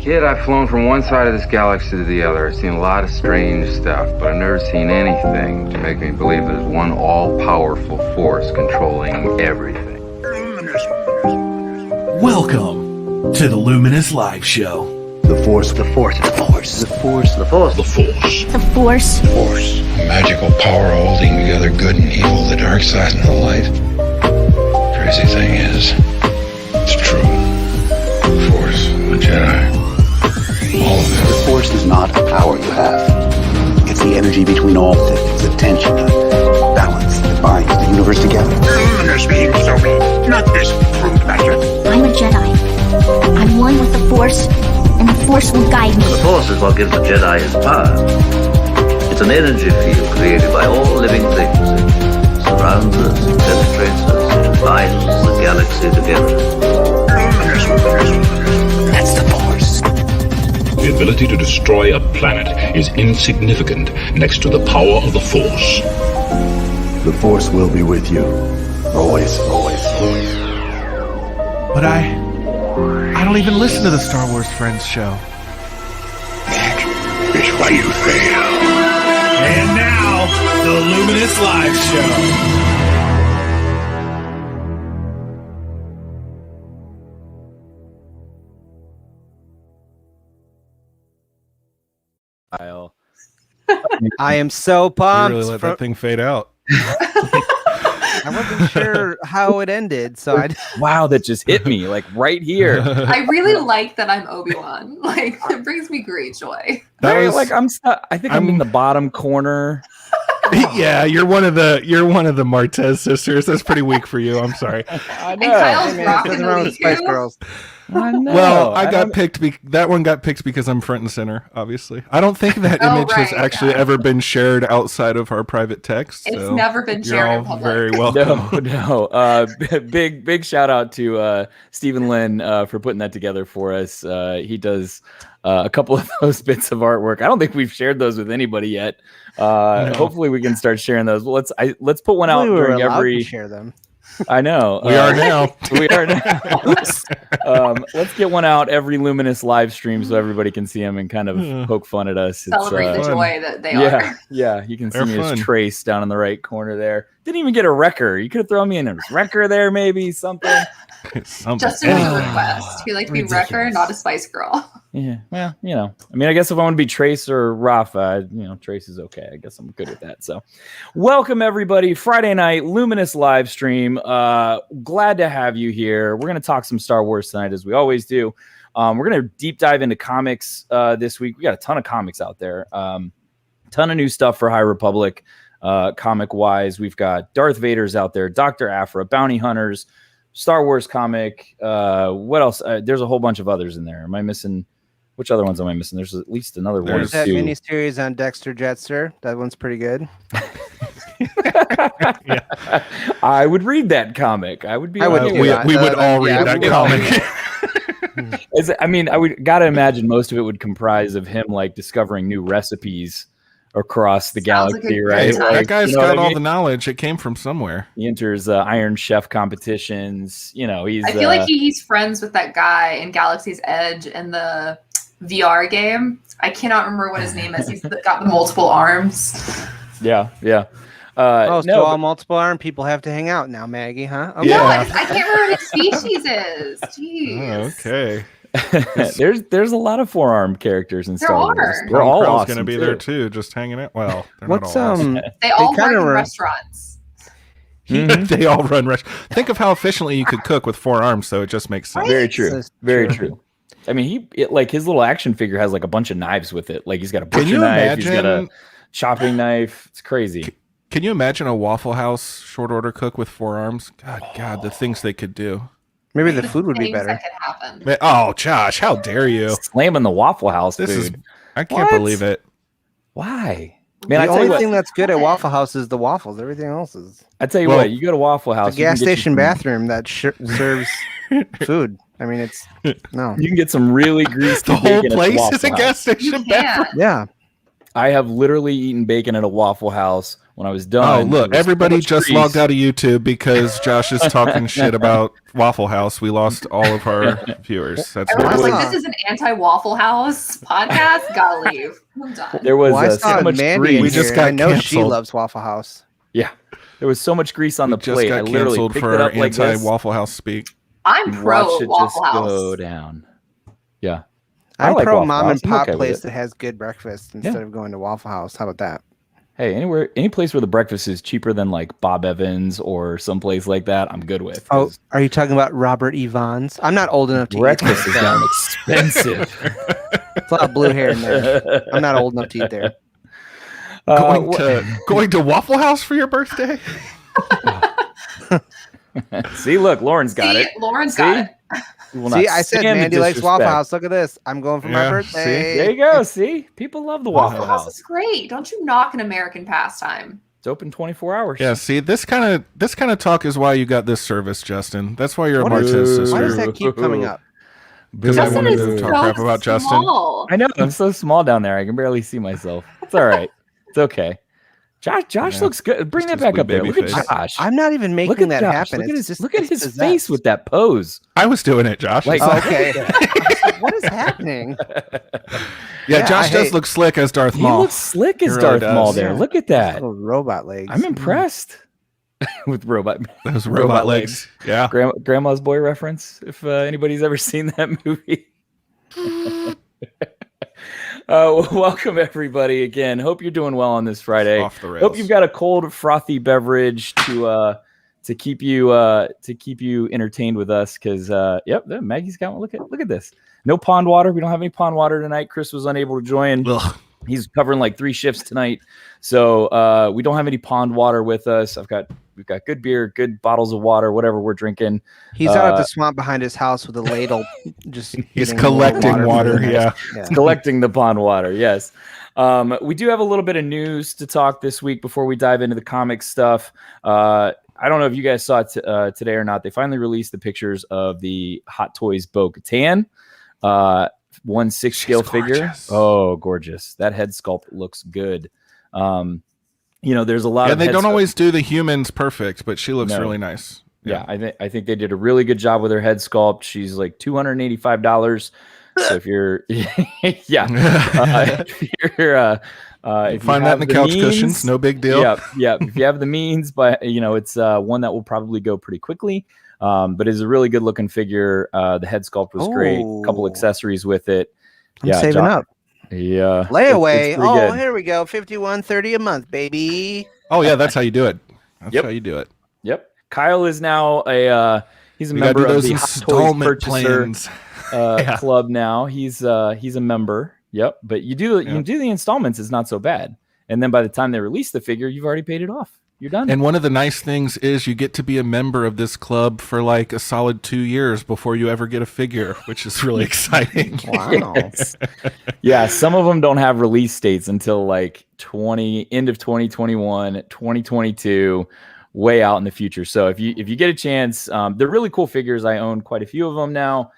Kid, I've flown from one side of this galaxy to the other. I've seen a lot of strange stuff, but I've never seen anything to make me believe there's one all-powerful force controlling everything. Welcome to the Luminous Live Show. The Force. The Force. The Force. The Force. The Force. The Force. The Force. The Force. A magical power holding together good and evil, the dark side and the light. Crazy thing is, it's true. The Force, the Jedi, all of it. The Force is not a power you have. It's the energy between all things, the tension, the balance that binds the universe together. Luminous being so me, not this crude matter. I'm a Jedi. I'm one with the Force, and the Force will guide me. The Force is what gives the Jedi his power. It's an energy field created by all living things. It surrounds us, penetrates us, and binds the galaxy together. That's the Force. The ability to destroy a planet is insignificant next to the power of the Force. The Force will be with you. Always, always, always. But I don't even listen to the Star Wars Friends show. That is why you fail. And now, the Luminous Live Show. I am so pumped. You really let that thing fade out. I wasn't sure how it ended, so I. Wow, that just hit me like right here. I really like that I'm Obi-Wan. Like it brings me great joy. Right? Like I'm in the bottom corner. Yeah, you're one of the Martez sisters. That's pretty weak for you. I'm sorry. I know. And Kyle's rocking the Spice Girls. I know. Well, got picked. That one got picked because I'm front and center. Obviously, I don't think that image has actually ever been shared outside of our private text. It's never been shared in public. Very welcome. No. Big shout out to Stephen Lynn for putting that together for us. He does a couple of those bits of artwork. I don't think we've shared those with anybody yet. No. Hopefully, we can start sharing those. Well, let's put one out during every. Share them. I know. We are now. We are now. Let's get one out every Luminous live stream so everybody can see them and kind of poke fun at us. Celebrate the joy that they are. Yeah, you can see me as Trace down in the right corner there. Didn't even get a wrecker. You could have thrown me in a wrecker there, maybe something. Just a request. We like to be wrecker, not a Spice Girl. Yeah, well, I mean, I guess if I want to be Trace or Rafa, Trace is okay. I guess I'm good with that. So, welcome everybody. Friday night Luminous live stream. Glad to have you here. We're gonna talk some Star Wars tonight, as we always do. We're gonna deep dive into comics this week. We got a ton of comics out there. Ton of new stuff for High Republic, comic wise. We've got Darth Vader's out there, Dr. Aphra, Bounty Hunters, Star Wars comic. What else? There's a whole bunch of others in there. Am I missing? Which other ones am I missing? There's at least another one. There's that miniseries on Dexter Jetster. That one's pretty good. Yeah. I would read that comic. I would be. We would all read that comic. I would gotta imagine most of it would comprise of him like discovering new recipes across the galaxy, right? That guy's got all the knowledge. It came from somewhere. He enters Iron Chef competitions. He's. I feel like he's friends with that guy in Galaxy's Edge in the VR game. I cannot remember what his name is. He's got the multiple arms. Yeah. So all multiple arm people have to hang out now, Maggie, huh? Okay. No, I can't remember what his species is. Jeez. Okay. There's a lot of four-armed characters in Star Wars. They're all awesome going to be there too, just hanging out. Well, what's they all run in restaurants. They all run restaurants. Think of how efficiently you could cook with 4 arms, so it just makes sense. Very true. Very true. I mean, his little action figure has like a bunch of knives with it. Like he's got a butcher knife, he's got a chopping knife. It's crazy. Can you imagine a Waffle House short order cook with 4 arms? God, the things they could do. Maybe the food would be better. That could happen. Oh, Josh, how dare you? Slamming the Waffle House food. I can't believe it. Why? Man, the only thing that's good at Waffle House is the waffles. Everything else is. I tell you what, you go to Waffle House, the gas station bathroom that serves food. I mean, you can get some really greasy. The whole place is a gas station bathroom. Yeah. I have literally eaten bacon at a Waffle House when I was done. Oh, look, everybody just grease. logged out of YouTube because Josh is talking shit about Waffle House. We lost all of our viewers. That's Everyone's what like, this is an anti-Waffle House podcast. Gotta leave. I'm done. There was I saw so much Mandy in grease. here. I know she loves Waffle House. Yeah, there was so much grease on the just plate. got I literally canceled picked for it up like this. anti-Waffle House speak. I'm pro Watched it Waffle just House. go down. Yeah. I'm like pro Waffle mom House. and I'm pop okay with place it. that has good breakfast instead of going to Waffle House. How about that? Hey, any place where the breakfast is cheaper than like Bob Evans or someplace like that, I'm good with. Oh, are you talking about Robert Evans? I'm not old enough to breakfast eat is that. damn expensive. It's a lot of blue hair in there. I'm not old enough to eat there. Going to Waffle House for your birthday? See, look, Lauren's got it. Lauren's got it. See, I said Mandy likes Waffle House. Look at this. I'm going for my birthday. There you go. See, people love the Waffle House House. is great. Don't you knock an American pastime. It's open 24 hours. Yeah, see, this kind of talk is why you got this service, Justin. That's why you're a Martez sister. Why does that keep coming up? Because I wanted to talk crap about Justin. I know, I'm so small down there. I can barely see myself. It's all right. It's okay. Josh looks good. Bring that back up there. Look at Josh. I'm not even making that happen. Look at his face with that pose. I was doing it, Josh. Like, okay. What is happening? Yeah, Josh does look slick as Darth Maul. He looks slick as Darth Maul there. Look at that. Little robot legs. I'm impressed with those robot legs. Yeah. Grandma's Boy reference, if anybody's ever seen that movie. Welcome everybody again. Hope you're doing well on this Friday. Off the rails. Hope you've got a cold, frothy beverage to keep you entertained with us. Because Maggie's got one. Look at this. No pond water. We don't have any pond water tonight. Chris was unable to join. Ugh. He's covering like 3 shifts tonight, so we don't have any pond water with us. We've got good beer, good bottles of water, whatever we're drinking. He's out at the swamp behind his house with a ladle. He's collecting water. Yeah. He's collecting the pond water. Yes. We do have a little bit of news to talk this week before we dive into the comic stuff. I don't know if you guys saw it today or not. They finally released the pictures of the Hot Toys Bo-Katan 1/6 scale figure. Oh, gorgeous. That head sculpt looks good. There's a lot of they don't always do the humans perfect, but she looks really nice. Yeah, I think they did a really good job with her head sculpt. She's like $285. So if you're if you're if find that in the couch cushions, no big deal. Yeah. If you have the means, but it's one that will probably go pretty quickly. But it's a really good looking figure. The head sculpt was great. A couple accessories with it. I'm saving up. Yeah. Layaway. Good. Here we go. $51.30 a month, baby. Oh yeah, that's how you do it. That's how you do it. Yep. Kyle is now he's a member of the Hot Toys Purchaser club now. He's a member. Yep. But you do the installments is not so bad. And then by the time they release the figure, you've already paid it off. You're done. And one of the nice things is you get to be a member of this club for like a solid 2 years before you ever get a figure, which is really exciting. Wow. Yes. Yeah, some of them don't have release dates until like end of 2021, 2022, way out in the future. So if you get a chance, they're really cool figures. I own quite a few of them now.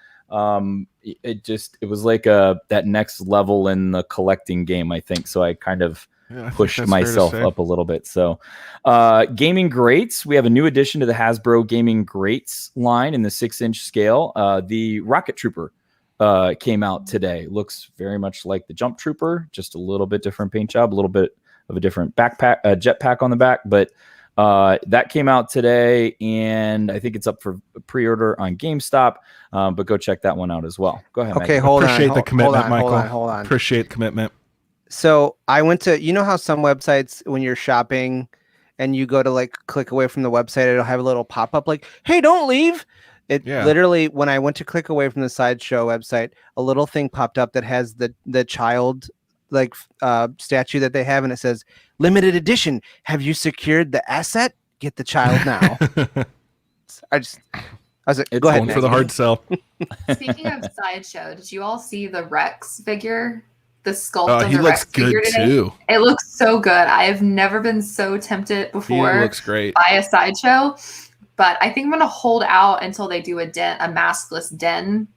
It was like that next level in the collecting game, I think. So I kind of pushed myself up a little bit. So gaming greats, we have a new addition to the Hasbro gaming greats line in the 6-inch scale. The Rocket Trooper came out today. Looks very much like the Jump Trooper, just a little bit different paint job, a little bit of a different backpack, jetpack on the back, but that came out today, and I think it's up for pre-order on GameStop. But go check that one out as well. Go ahead. Okay, Maggie. Appreciate the commitment, Michael. Hold on. Appreciate commitment. So I went to, how some websites when you're shopping and you go to like click away from the website, it'll have a little pop-up like, hey, don't leave. Literally, when I went to click away from the Sideshow website, a little thing popped up that has the child like statue that they have, and it says limited edition. Have you secured the asset? Get the child now. I was like, go ahead for the hard sell. Speaking of Sideshow, did you all see the Rex figure? The sculpt of he the looks Rex figure good today? too. It looks so good. I have never been so tempted before. He looks great. By a Sideshow, but I think I'm gonna hold out until they do a maskless den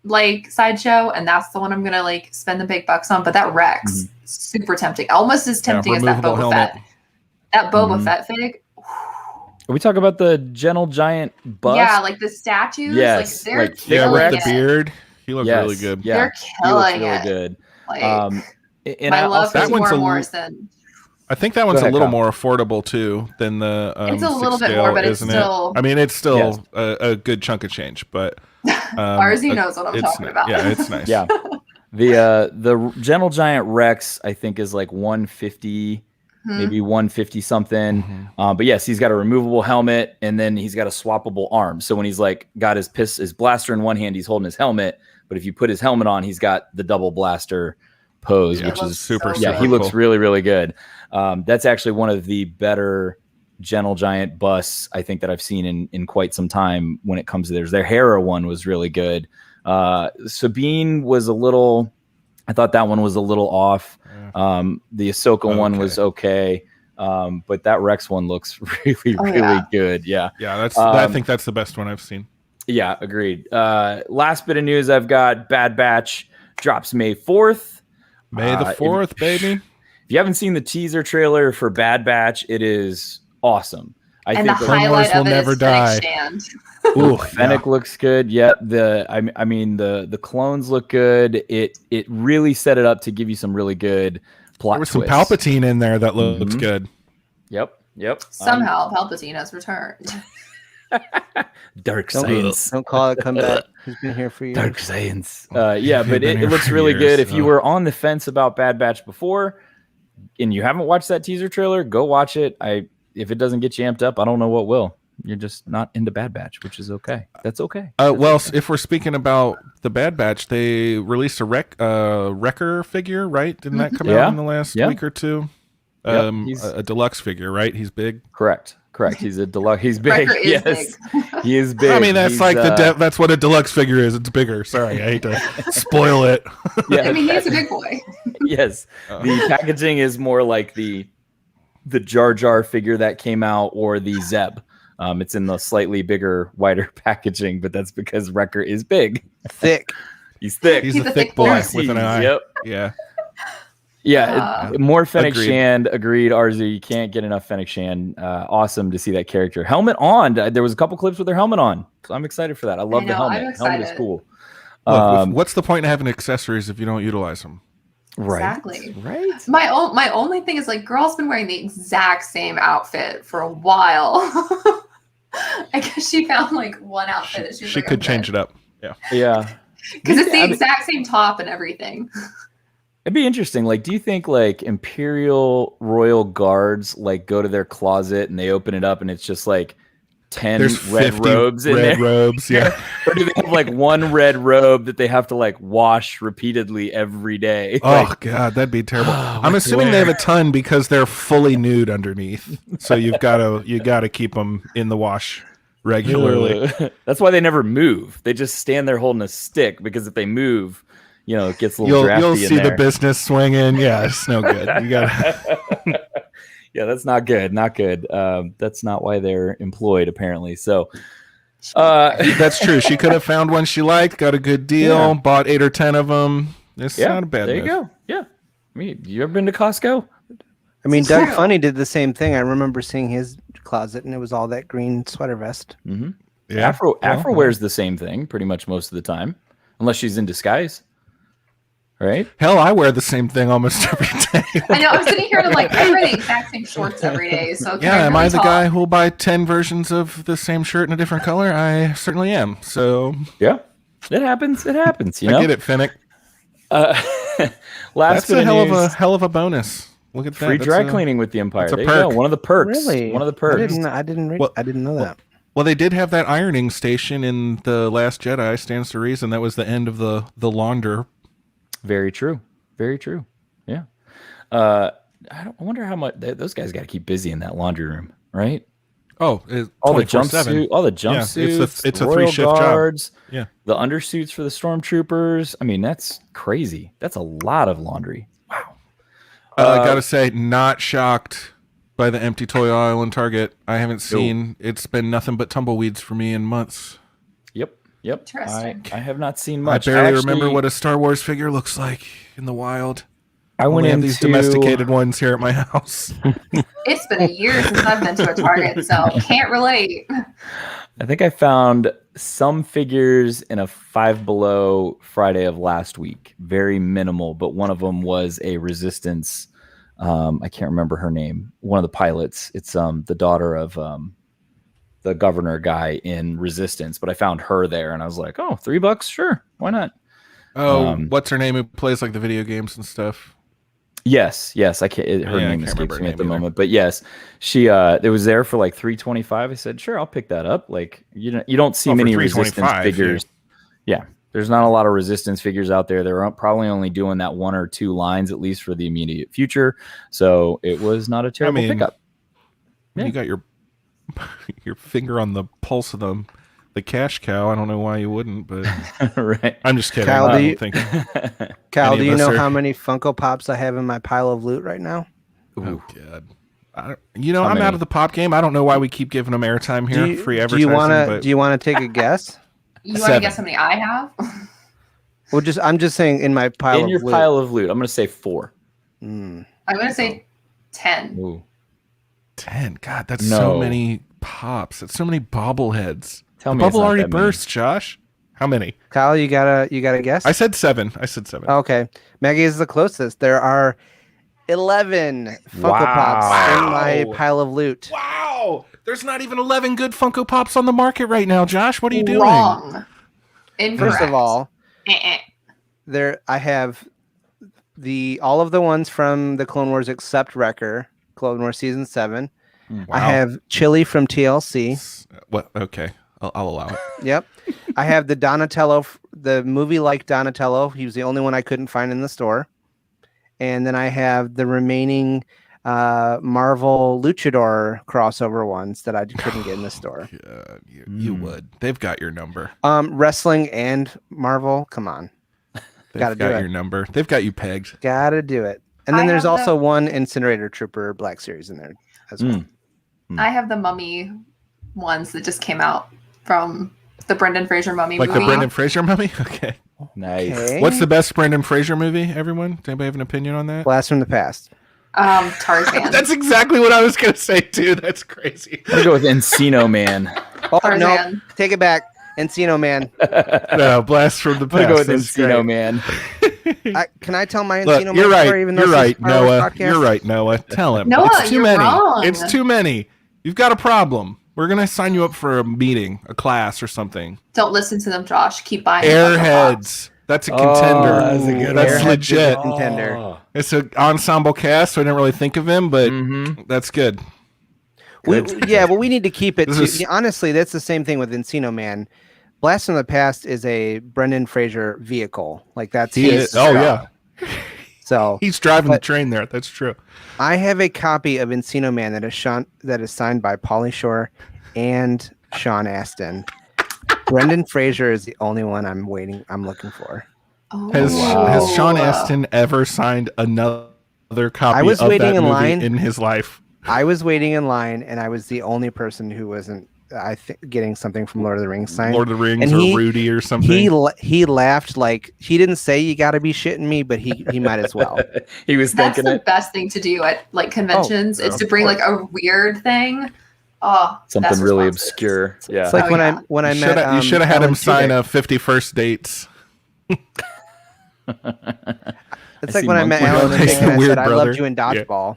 like Sideshow, and that's the one I'm gonna like spend the big bucks on. But that Rex, super tempting, almost as tempting as that Boba Fett. That Boba Fett fig. Are we talking about the Gentle Giant bust? Yeah, like the statues. Yes, like they're with killing the beard. He looked really good. Yeah, they're killing really it. good. Like, and my love for that one's Timora Morrison. I think that one's a little more affordable too than the. It's a little bit more, but it's still. I mean, it's still a good chunk of change, but Arzi knows what I'm talking about. Yeah, it's nice. Yeah, the Gentle Giant Rex I think is like 150. Maybe 150 something. But yes, he's got a removable helmet and then he's got a swappable arm. So when he's like got his blaster in one hand, he's holding his helmet. But if you put his helmet on, he's got the double blaster pose, which is super. Yeah, he looks really, really good. That's actually one of the better Gentle Giant busts I think that I've seen in quite some time when it comes to theirs. Their Hera one was really good. Sabine was a little. I thought that one was a little off. The Ahsoka one was okay. But that Rex one looks really good. Yeah. Yeah, I think that's the best one I've seen. Yeah, agreed. Last bit of news I've got, Bad Batch drops May 4th. May the 4th, baby. If you haven't seen the teaser trailer for Bad Batch, it is awesome. I think the highlight will never die. Ooh, Fennec looks good. Yeah, I mean the clones look good. It really set it up to give you some really good plot. There was some Palpatine in there that looks good. Yep. Somehow Palpatine has returned. Dark science. Don't call it comeback. He's been here for years. Dark science. Yeah, but it looks really good. If you were on the fence about Bad Batch before, and you haven't watched that teaser trailer, go watch it. If it doesn't get you amped up, I don't know what will. You're just not into Bad Batch, which is okay. That's okay. If we're speaking about the Bad Batch, they released a Wrecker figure, right? Didn't that come out in the last week or two? A deluxe figure, right? He's big. Correct. He's a deluxe. He's big. Yes, big. He is big. I mean, that's that's what a deluxe figure is. It's bigger. Sorry, I hate to spoil it. Yeah. I mean, he's a big boy. Yes, the packaging is more like the Jar Jar figure that came out, or the Zeb. It's in the slightly bigger, wider packaging, but that's because Wrecker is big. Thick. He's thick. He's a thick boy with an eye. Yep. Yeah. Yeah. More Fennec Shand. Agreed, Arzu. You can't get enough Fennec Shand. Awesome to see that character. Helmet on. There was a couple clips with their helmet on. So I'm excited for that. I love the helmet. Helmet is cool. Look, what's the point in having accessories if you don't utilize them? Right. Exactly. Right. My only thing is, like, girl's been wearing the exact same outfit for a while. I guess she found like one outfit that she could change it up. Yeah. Yeah. Because it's the exact same top and everything. It'd be interesting. Like, do you think like Imperial Royal Guards like go to their closet and they open it up and it's just like 10 red robes in there? Robes, yeah. Or do they have like one red robe that they have to like wash repeatedly every day? Oh God, that'd be terrible. I'm assuming they have a ton because they're fully nude underneath. So you got to keep them in the wash regularly. That's why they never move. They just stand there holding a stick, because if they move, it gets a little drafty. You'll see the business swinging. Yeah, it's no good. You got. Yeah, that's not good. Not good. That's not why they're employed, apparently. So that's true. She could have found one she liked, got a good deal, bought 8 or 10 of them. It's not a bad. There you go. Yeah. I mean, you ever been to Costco? I mean, Doug Funny did the same thing. I remember seeing his closet, and it was all that green sweater vest. Mm-hmm. Yeah. Afro wears the same thing pretty much most of the time, unless she's in disguise. Right? Hell, I wear the same thing almost every day. I know. I'm sitting here and I wear the exact same shorts every day. So am I the guy who'll buy 10 versions of the same shirt in a different color? I certainly am. So yeah, it happens. It happens. You know? I get it, Fennec. That's a hell of a bonus. Look at that. Free dry cleaning with the Empire. There you go. One of the perks. Really? One of the perks. I didn't know that. Well, they did have that ironing station in The Last Jedi. Stands to reason that was the end of the launder. Very true. Very true. Yeah. I wonder how much those guys got to keep busy in that laundry room, right? Oh, all the jumpsuits, it's a 3-shift job. Yeah, the undersuits for the stormtroopers. I mean, that's crazy. That's a lot of laundry. Wow. I gotta say, not shocked by the empty toy aisle in Target. I haven't seen. It's been nothing but tumbleweeds for me in months. Yep. Interesting. I have not seen much. I barely remember what a Star Wars figure looks like in the wild. I went have into these domesticated ones here at my house. It's been a year since I've been to a Target, so can't relate. I think I found some figures in a Five Below Friday of last week. Very minimal, but one of them was a Resistance. I can't remember her name. One of the pilots. It's the daughter of the governor guy in Resistance. But I found her there, and I was like, "Oh, $3, sure, why not?" Oh, what's her name? Who plays like the video games and stuff? Yes. I can't. Her name escapes me at the moment, but yes, she. It was there for like $3.25. I said, "Sure, I'll pick that up." Like you don't see many Resistance figures. Yeah, there's not a lot of Resistance figures out there. They're probably only doing that 1 or 2 lines at least for the immediate future. So it was not a terrible pickup. Yeah. You got your finger on the pulse of the cash cow. I don't know why you wouldn't, but right. I'm just kidding. Kyle, I don't think. Kyle, do you know how many Funko Pops I have in my pile of loot right now? Oh God. I'm out of the pop game. I don't know why we keep giving them airtime here. Free advertising. Do you want to take a guess? You want to guess how many I have? Well, I'm just saying in my pile of loot. Pile of loot, I'm going to say 4. I'm going to say 10. Ooh. 10. God, that's so many pops. That's so many bobbleheads. Tell me bubble already burst, Josh. How many? Kyle, you gotta guess. I said 7. Okay, Maggie is the closest. There are 11 Funko Pops in my pile of loot. Wow, there's not even 11 good Funko Pops on the market right now, Josh. What are you doing? Wrong. Incorrect. First of all, I have all of the ones from the Clone Wars except Wrecker, Clone Wars Season 7. Wow. I have Chili from TLC. What? Okay. I'll allow it. Yep. I have the Donatello, the movie-like Donatello. He was the only one I couldn't find in the store. And then I have the remaining Marvel Luchador crossover ones that I couldn't get in the store. Yeah, you would. They've got your number. Wrestling and Marvel. Come on. They've got your number. They've got you pegged. Gotta do it. And then there's also one Incinerator Trooper Black Series in there as well. I have the Mummy ones that just came out from the Brendan Fraser Mummy movie. Like the Brendan Fraser Mummy? Okay. Nice. Okay. What's the best Brendan Fraser movie, everyone? Does anybody have an opinion on that? Blast from the Past. Tarzan. That's exactly what I was going to say, too. That's crazy. I'm going to go with Encino Man. Oh, Tarzan. no. Take it back. Encino Man. No, Blast from the Past. I'm going to go with Encino Man. Can I tell my Encino Man you're right. story? Even though You're right, Noah. Podcast? You're right, Noah. Tell him. Noah, it's too you're many. wrong. It's too many. You've got a problem. We're going to sign you up for a meeting, a class or something. Don't listen to them, Josh. Keep buying Airheads. That's a contender. That's a good That's legit. Contender. It's an ensemble cast, so I didn't really think of him, but that's good. We need to keep it. Honestly, that's the same thing with Encino Man. Blast from the Past is a Brendan Fraser vehicle. Like that's his. Oh yeah. So he's driving the train there. That's true. I have a copy of Encino Man that is signed by Pauly Shore and Sean Astin. Brendan Fraser is the only one I'm looking for. Oh, has Sean Astin ever signed another copy of that movie in his life? I was waiting in line, and I was the only person who wasn't. Getting something from Lord of the Rings signed. Lord of the Rings or Rudy or something. He laughed like he didn't say you got to be shitting me, but he might as well. He was thinking That's the best thing to do at like conventions is to bring like a weird thing. Oh, something really obscure. Yeah, it's like when I met. You should have had him sign a 51st Dates. It's like when I met Alan and I said I loved you in Dodgeball.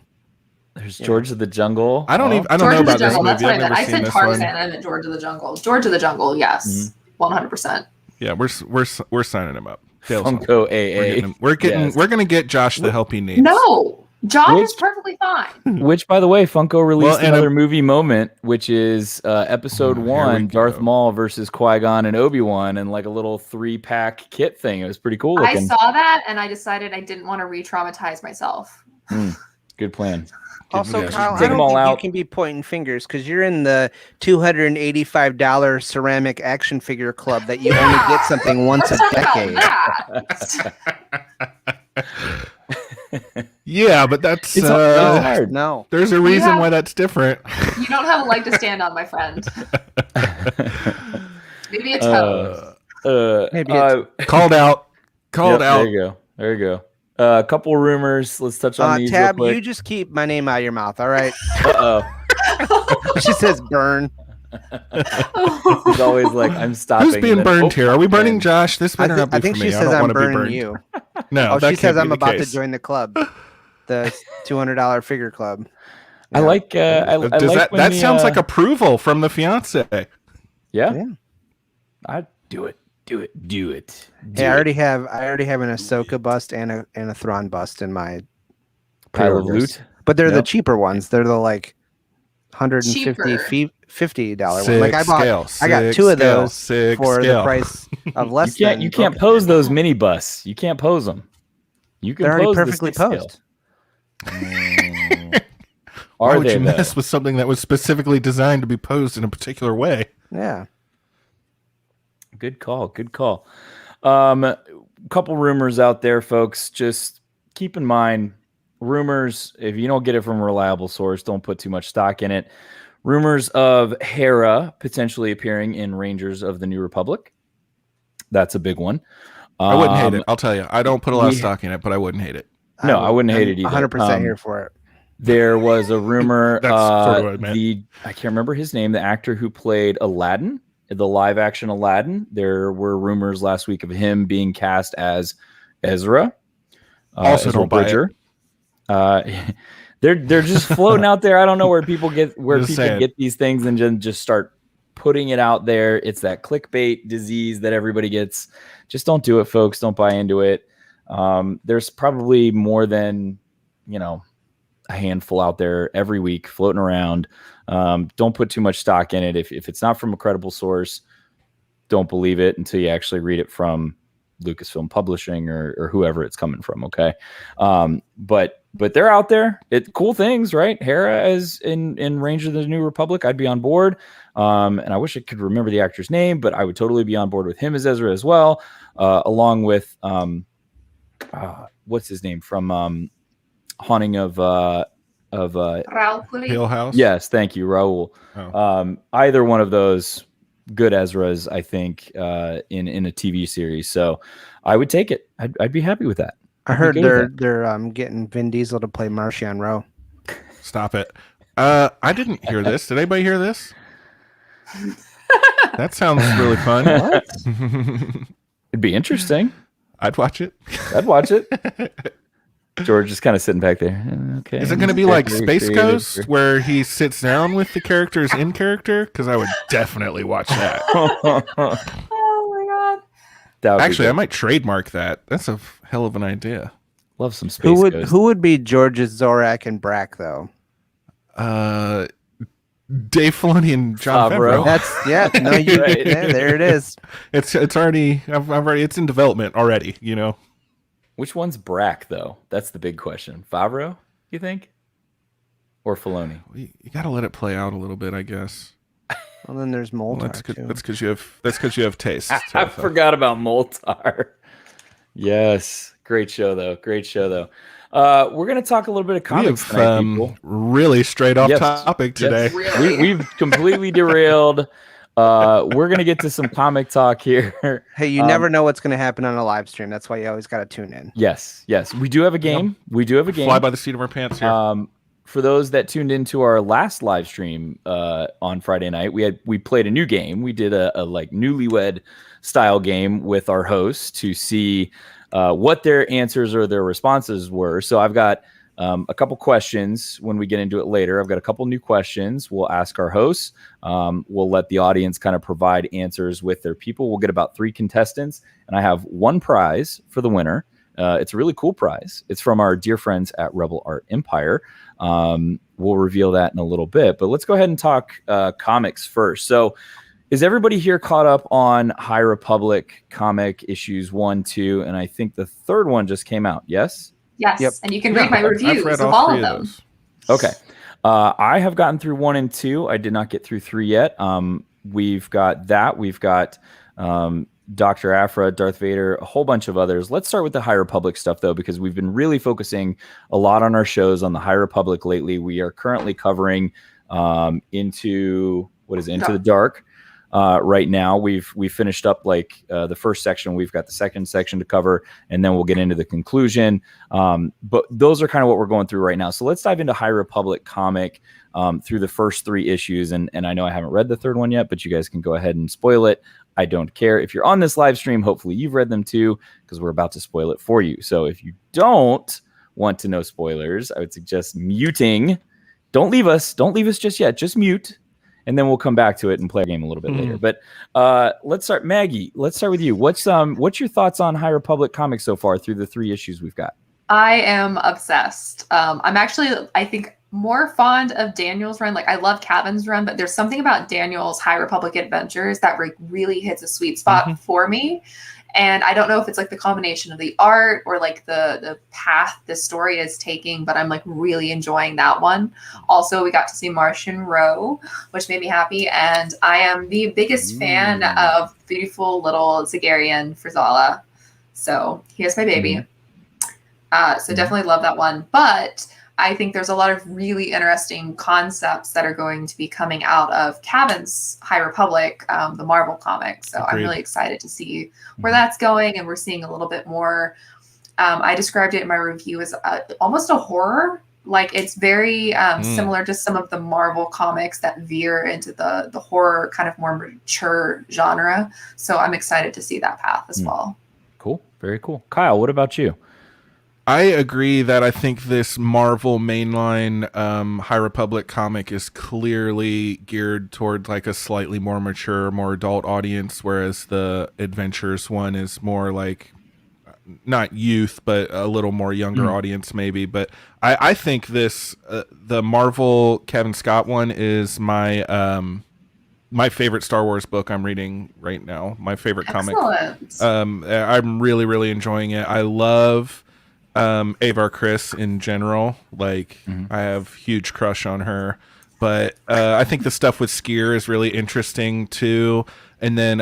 There's George of the Jungle. I don't know about this movie. That's what I meant. I said Tarzan. I meant George of the Jungle. George of the Jungle. Yes, 100%. Yeah, we're signing him up. Funko AA. We're gonna get Josh the help he needs. No, Josh is perfectly fine. Which, by the way, Funko released another movie moment, which is Episode 1, Darth Maul versus Qui-Gon and Obi-Wan, and like a little 3-pack kit thing. It was pretty cool looking. I saw that, and I decided I didn't want to re-traumatize myself. Good plan. Also, Kyle, I don't think you can be pointing fingers because you're in the $285 ceramic action figure club that you only get something once a decade. Yeah, but that's hard. No, there's a reason why that's different. You don't have a leg to stand on, my friend. Maybe a toe. Maybe called out. Called out. There you go. A couple rumors. Let's touch on these. Tab, real quick. you just keep my name out of your mouth, all right? She says burn. He's always like, I'm stopping. Who's being burned here? Are we burning Josh? This better not be I think for she me. says I don't I'm want to be burning burned. you. No, she says I'm the about case. to join the club, the $200 figure club. I like. That sounds like approval from the fiance. Yeah. I'd do it. Hey, I already have an Ahsoka bust and a Thrawn bust in my pile of loot, but they're the cheaper ones. They're the like $150 $50 one. Like I got two of those for the price of less. You can't pose those mini busts. You can't pose them. You can. They're already pose perfectly posed. Why would you mess with something that was specifically designed to be posed in a particular way? Yeah. Good call. Couple rumors out there, folks. Just keep in mind, rumors, if you don't get it from a reliable source, don't put too much stock in it. Rumors of Hera potentially appearing in Rangers of the New Republic. That's a big one. I wouldn't hate it. I'll tell you. I don't put a lot of stock in it, but I wouldn't hate it. No, I wouldn't hate it either. 100% here for it. There was a rumor. That's sort of what I meant. I can't remember his name. The actor who played Aladdin, the live action Aladdin. There were rumors last week of him being cast as Ezra. Also, Ezra don't buy Bridger. They're just floating out there. I don't know where people get these things and just start putting it out there. It's that clickbait disease that everybody gets. Just don't do it, folks. Don't buy into it. There's probably more than a handful out there every week floating around. Don't put too much stock in it. If it's not from a credible source, don't believe it until you actually read it from Lucasfilm Publishing or whoever it's coming from. Okay. But they're out there. Cool things, right? Hera as in Rangers of the New Republic, I'd be on board. And I wish I could remember the actor's name, but I would totally be on board with him as Ezra as well. Along with what's his name from Haunting of Raul House. Yes, thank you, Raul. Oh. Either one of those good Ezras, I think, in a TV series. So I would take it. I'd be happy with that. I heard they're getting Vin Diesel to play Martian Rowe. Stop it. I didn't hear this. Did anybody hear this? That sounds really fun. What? It'd be interesting. I'd watch it. George is kind of sitting back there. Okay. Is it going to be like Space Ghost, where he sits down with the characters in character? Because I would definitely watch that. Oh my god! Actually, I might trademark that. That's a hell of an idea. Love some Space Ghost. Who would be George's Zorak and Brack though? Dave Filoni and John Favreau. There it is. It's already. I've already. It's in development already. Which one's Brack, though? That's the big question. Favreau, you think? Or Filoni? You got to let it play out a little bit, I guess. Well, then there's Moltar, that's because you have taste. I forgot about Moltar. Yes. Great show, though. We're going to talk a little bit of comics tonight, people. Really straight off topic today. Yes. We've completely derailed. We're going to get to some comic talk here. Hey, you never know what's going to happen on a live stream. That's why you always got to tune in. Yes. We do have a game. Fly by the seat of our pants here. For those that tuned into our last live stream on Friday night, we played a new game. We did a like newlywed style game with our hosts to see what their answers or their responses were. So I've got a couple questions when we get into it later. I've got a couple new questions we'll ask our hosts. We'll let the audience kind of provide answers with their people. We'll get about 3 contestants, and I have one prize for the winner. It's a really cool prize. It's from our dear friends at Rebel Art Empire. We'll reveal that in a little bit, but let's go ahead and talk comics first. So is everybody here caught up on High Republic comic issues 1, 2, and I think the 3rd one just came out? Yes? Yes, yep. And you can read my reviews of all of them. Okay. I have gotten through 1 and 2. I did not get through 3 yet. We've got that. We've got Dr. Aphra, Darth Vader, a whole bunch of others. Let's start with the High Republic stuff, though, because we've been really focusing a lot on our shows on the High Republic lately. We are currently covering Into the Dark. right now. We've finished up like the first section. We've got the second section to cover, and then we'll get into the conclusion. But those are kind of what we're going through right now. So let's dive into High Republic comic through the first 3 issues. And I know I haven't read the third one yet, but you guys can go ahead and spoil it. I don't care. If you're on this live stream, hopefully you've read them too, because we're about to spoil it for you. So if you don't want to know spoilers, I would suggest muting. Don't leave us just yet. Just mute, and then we'll come back to it and play a game a little bit later. But let's start. Maggie, let's start with you. What's your thoughts on High Republic comics so far through the 3 issues we've got? I am obsessed. I'm actually, I think, more fond of Daniel's run. Like, I love Cavan's run, but there's something about Daniel's High Republic Adventures that really hits a sweet spot for me. And I don't know if it's like the combination of the art or like the path the story is taking, but I'm like really enjoying that one. Also, we got to see Martian Row, which made me happy. And I am the biggest fan of beautiful little Zagarian Frizala. So here's my baby. So definitely love that one. But I think there's a lot of really interesting concepts that are going to be coming out of Cavan's High Republic, the Marvel comic. So I'm really excited to see where that's going. And we're seeing a little bit more. I described it in my review as almost a horror. Like, it's very similar to some of the Marvel comics that veer into the horror kind of more mature genre. So I'm excited to see that path as well. Cool. Very cool. Kyle, what about you? I agree that I think this Marvel mainline High Republic comic is clearly geared toward like a slightly more mature, more adult audience, whereas the Adventures one is more like not youth, but a little more younger audience maybe. But I think this the Marvel Kevin Scott one is my my favorite Star Wars book I'm reading right now. My favorite comic. I'm really, really enjoying it. I love Avar Chris in general. Like, I have huge crush on her, but I think the stuff with Skier is really interesting too. And then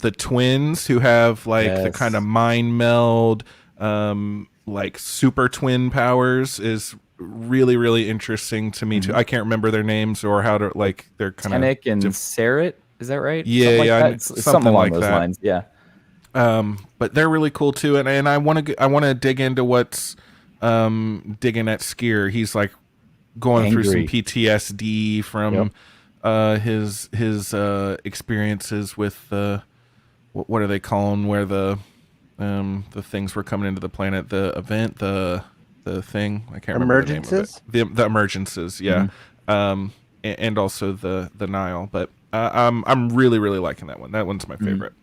the twins who have like the kind of mind meld, like super twin powers is really, really interesting to me too. I can't remember their names or how to, like, they're kind of Tenek and Saret, is that right? Yeah, something along those lines. Yeah. But they're really cool too, and I want to dig into what's digging at Skier. He's like going through some PTSD from his experiences with what are they calling where the things were coming into the planet, the event, the thing, I can't remember the name of it. The emergencies, yeah. And also the Nile, but I'm really, really liking that one. That one's my favorite.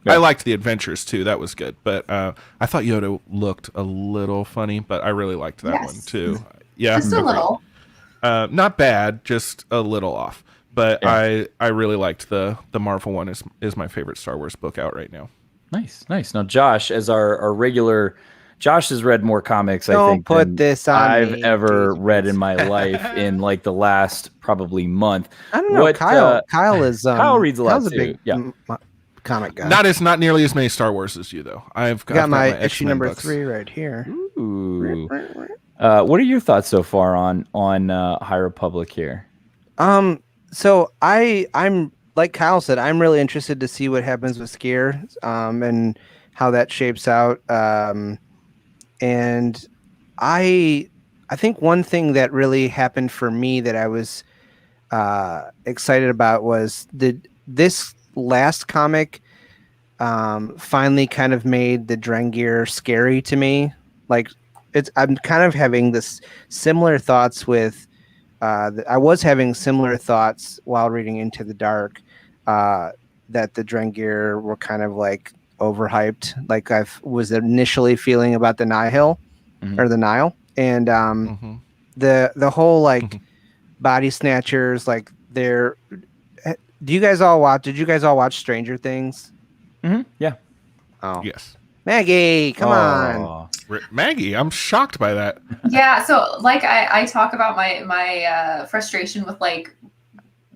I liked the Adventures too. That was good. But I thought Yoda looked a little funny, but I really liked that one too. Yeah. Just a little. Not bad, just a little off. But I really liked the Marvel one is my favorite Star Wars book out right now. Nice. Now, Josh, as our regular, Josh has read more comics, I think, put this on I've ever read in my life in like the last probably month. I don't know. Kyle is Kyle reads a lot too. Big, comic guy. Not nearly as many Star Wars as you though. I've got my issue number 3 right here. Ooh. What are your thoughts so far on High Republic here? So I'm like Kyle said, I'm really interested to see what happens with Skier, and how that shapes out. And I think one thing that really happened for me that I was excited about was this last comic finally kind of made the Drengir scary to me. Like, I'm kind of having this similar thoughts with I was having similar thoughts while reading Into the Dark, that the Drengir were kind of like overhyped, like I was initially feeling about the Nihil or the Nile, and the whole like body snatchers, like they're. Did you guys all watch Stranger Things? Yeah. Oh yes. Maggie, come on. Maggie, I'm shocked by that. Yeah, so like I talk about my frustration with like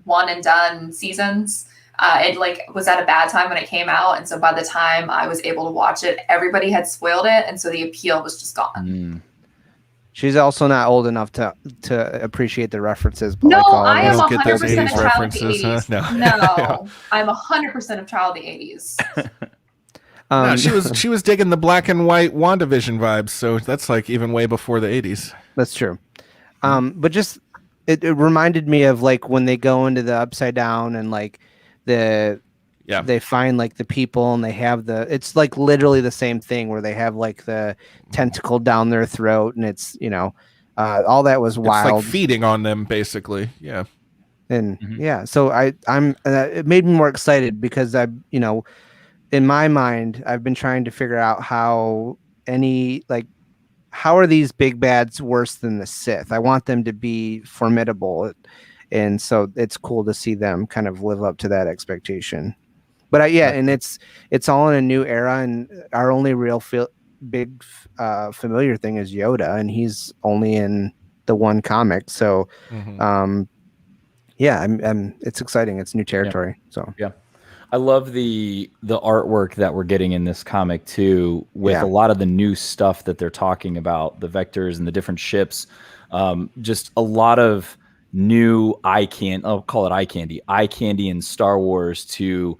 one and done seasons. It like was at a bad time when it came out, and so by the time I was able to watch it, everybody had spoiled it, and so the appeal was just gone. She's also not old enough to appreciate the references. But No, like all I of am us. Don't get those 100% a 80s child of the references, 80s. huh? No, I'm 100% a child of the 80s. No, she was digging the black and white WandaVision vibes, so that's like even way before the 80s. That's true. But just it reminded me of like when they go into the Upside Down and like they find like the people and they have it's like literally the same thing where they have like the tentacle down their throat and it's all that was wild. It's like feeding on them basically. Yeah. And so I'm it made me more excited because in my mind I've been trying to figure out how are these big bads worse than the Sith? I want them to be formidable, and so it's cool to see them kind of live up to that expectation. But and it's all in a new era, and our only real big familiar thing is Yoda, and he's only in the one comic. So, it's exciting. It's new territory. So I love the artwork that we're getting in this comic too, with a lot of the new stuff that they're talking about, the vectors and the different ships. Just a lot of new I'll call it eye candy in Star Wars to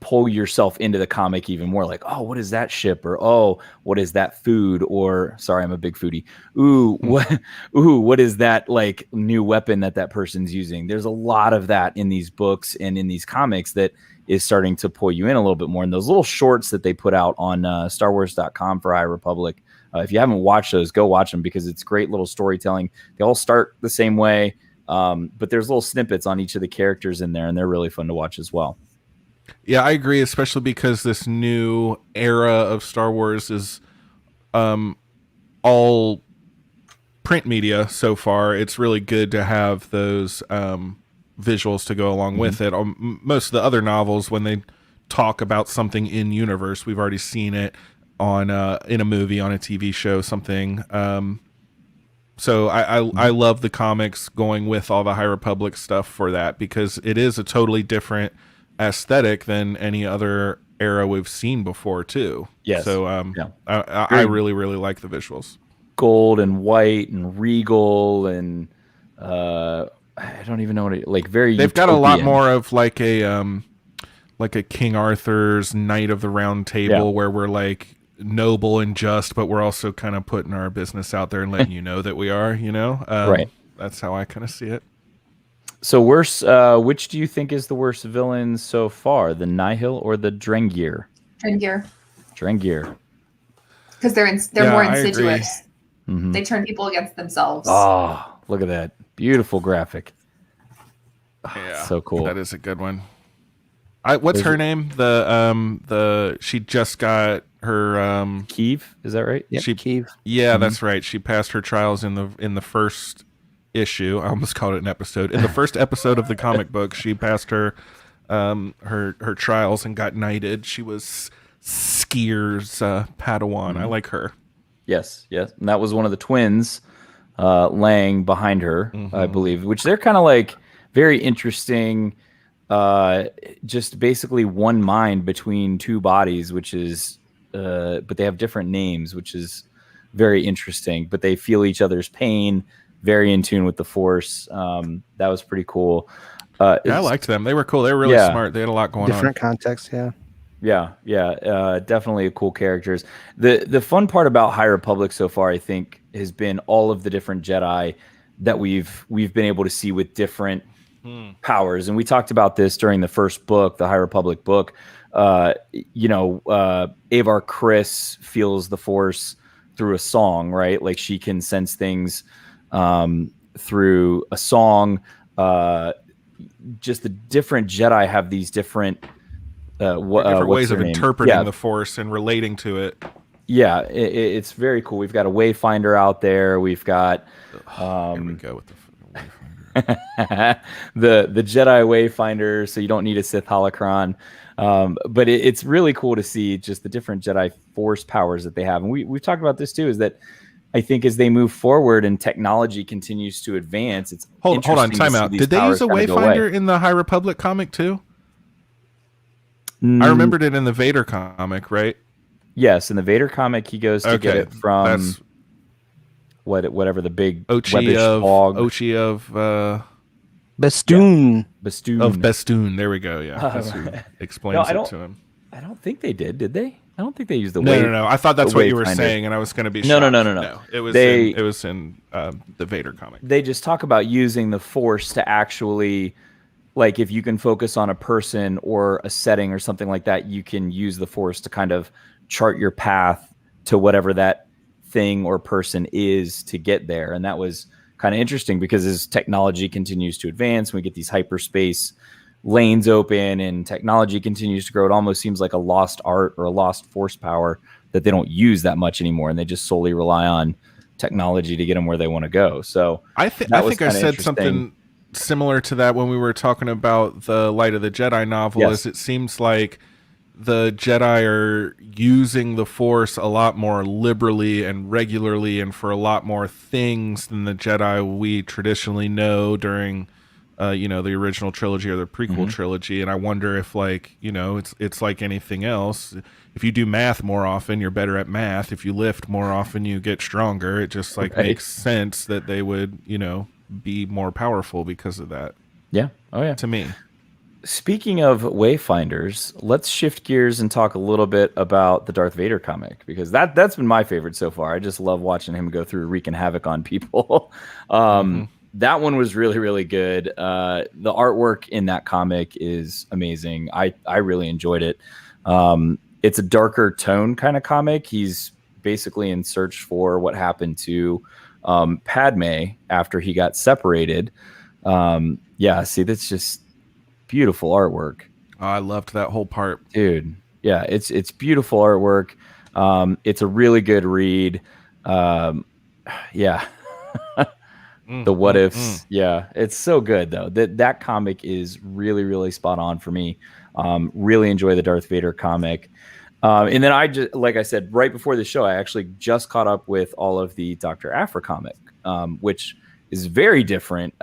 pull yourself into the comic even more. Like, oh, what is that ship? Or oh, what is that food? Or sorry, I'm a big foodie. What is that like new weapon that person's using? There's a lot of that in these books and in these comics that is starting to pull you in a little bit more. And those little shorts that they put out on StarWars.com for High Republic, if you haven't watched those, go watch them because it's great little storytelling. They all start the same way, but there's little snippets on each of the characters in there, and they're really fun to watch as well. Yeah, I agree, especially because this new era of Star Wars is all print media so far. It's really good to have those visuals to go along with it. Most of the other novels, when they talk about something in universe, we've already seen it on in a movie, on a TV show, something. So I love the comics going with all the High Republic stuff for that, because it is a totally different aesthetic than any other era we've seen before too. Yes. So I really, really like the visuals. Gold and white and regal and I don't even know what like very. They've got a lot more of like a King Arthur's Knight of the Round Table, where we're like noble and just, but we're also kind of putting our business out there and letting you know that we are. Right. That's how I kind of see it. So which do you think is the worst villain so far, the Nihil or the Drengir? Drengir. Because they're more insidious. They turn people against themselves. Oh, look at that beautiful graphic. Yeah, so cool. That is a good one. What's her name? She just got her Keeve. Is that right? Yeah, Keeve. Yeah, that's right. She passed her trials in the first issue. I almost called it an episode. In the first episode of the comic book, she passed her trials and got knighted. She was Skier's Padawan. I like her. Yes. And that was one of the twins laying behind her, I believe, which they're kind of like very interesting. Just basically one mind between two bodies, which is, but they have different names, which is very interesting. But they feel each other's pain, very in tune with the Force. That was pretty cool. I liked them. They were cool. They were really smart. They had a lot going on. Different context, Yeah, definitely cool characters. The fun part about High Republic so far, I think, has been all of the different Jedi that we've been able to see with different powers. And we talked about this during the first book, the High Republic book. Avar Chris feels the Force through a song, right? Like she can sense things through a song. Just the different Jedi have these different different ways of interpreting the Force and relating to it. Yeah, it's very cool. We've got a Wayfinder out there. We've got here we go with the Wayfinder. the Jedi Wayfinder, so you don't need a Sith holocron. But it's really cool to see just the different Jedi Force powers that they have. And we've talked about this too, is that I think as they move forward and technology continues to advance, it's hold on, time out. Did they use a Wayfinder in the High Republic comic too? I remembered it in the Vader comic, right? Yes, in the Vader comic, he goes to get it from. whatever the big Ochi of Bestoon. Bestoon. Of Bestoon. There we go. Yeah. That's who explains it to him. I don't think they did they? I don't think they used the No. I thought that's what you were saying, and I was going to be shocked. No. It was in the Vader comic. They just talk about using the Force to actually, like, if you can focus on a person or a setting or something like that, you can use the Force to kind of chart your path to whatever that thing or person is to get there. And that was kind of interesting because as technology continues to advance, we get these hyperspace lanes open and technology continues to grow. It almost seems like a lost art or a lost Force power that they don't use that much anymore, and they just solely rely on technology to get them where they want to go. So I think I said something similar to that when we were talking about the Light of the Jedi novel. Yes. Is it seems like the Jedi are using the Force a lot more liberally and regularly and for a lot more things than the Jedi we traditionally know during the original trilogy or the prequel trilogy. And I wonder if, like, it's like anything else. If you do math more often, you're better at math. If you lift more often, you get stronger. It just makes sense that they would, be more powerful because of that. Yeah. Oh yeah. To me. Speaking of Wayfinders, let's shift gears and talk a little bit about the Darth Vader comic, because that's been my favorite so far. I just love watching him go through wreaking havoc on people. That one was really, really good. The artwork in that comic is amazing. I really enjoyed it. It's a darker tone kind of comic. He's basically in search for what happened to Padme after he got separated. See, that's just beautiful artwork. Oh, I loved that whole part, dude. Yeah, it's beautiful artwork. It's a really good read. The what ifs. Yeah, it's so good though. That comic is really, really spot on for me. Really enjoy the Darth Vader comic. And then I just, like I said, right before the show, I actually just caught up with all of the Dr. Aphra comic, which is very different.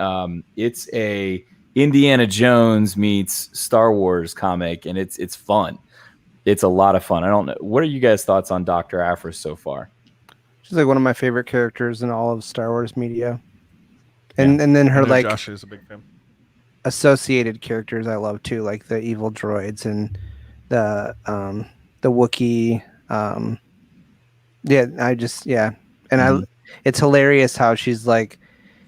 It's a Indiana Jones meets Star Wars comic, and it's fun. It's a lot of fun. I don't know. What are you guys' thoughts on Dr. Aphra so far? She's like one of my favorite characters in all of Star Wars media. And then her Josh is a big fan. Associated characters I love too, like the evil droids and the Wookiee. It's hilarious how she's like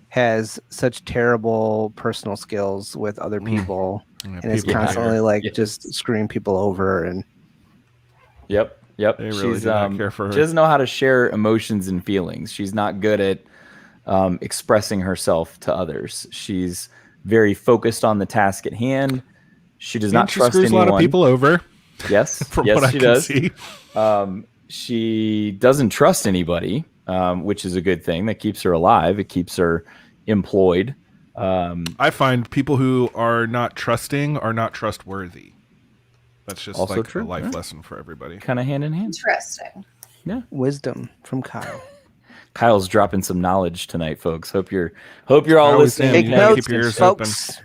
has such terrible personal skills with other people and is constantly just screwing people over. And Yep. They really do not care for her. She doesn't know how to share emotions and feelings. She's not good at expressing herself to others. She's very focused on the task at hand. She does not trust anyone. She screws a lot of people over. Yes, from what I can see. She doesn't trust anybody, which is a good thing. That keeps her alive. It keeps her employed. I find people who are not trusting are not trustworthy. That's just also like true. a life lesson for everybody. Kind of hand in hand. Interesting. Yeah. Wisdom from Kyle. Kyle's dropping some knowledge tonight, folks. Hope you're all listening. Take notes, keep your ears folks.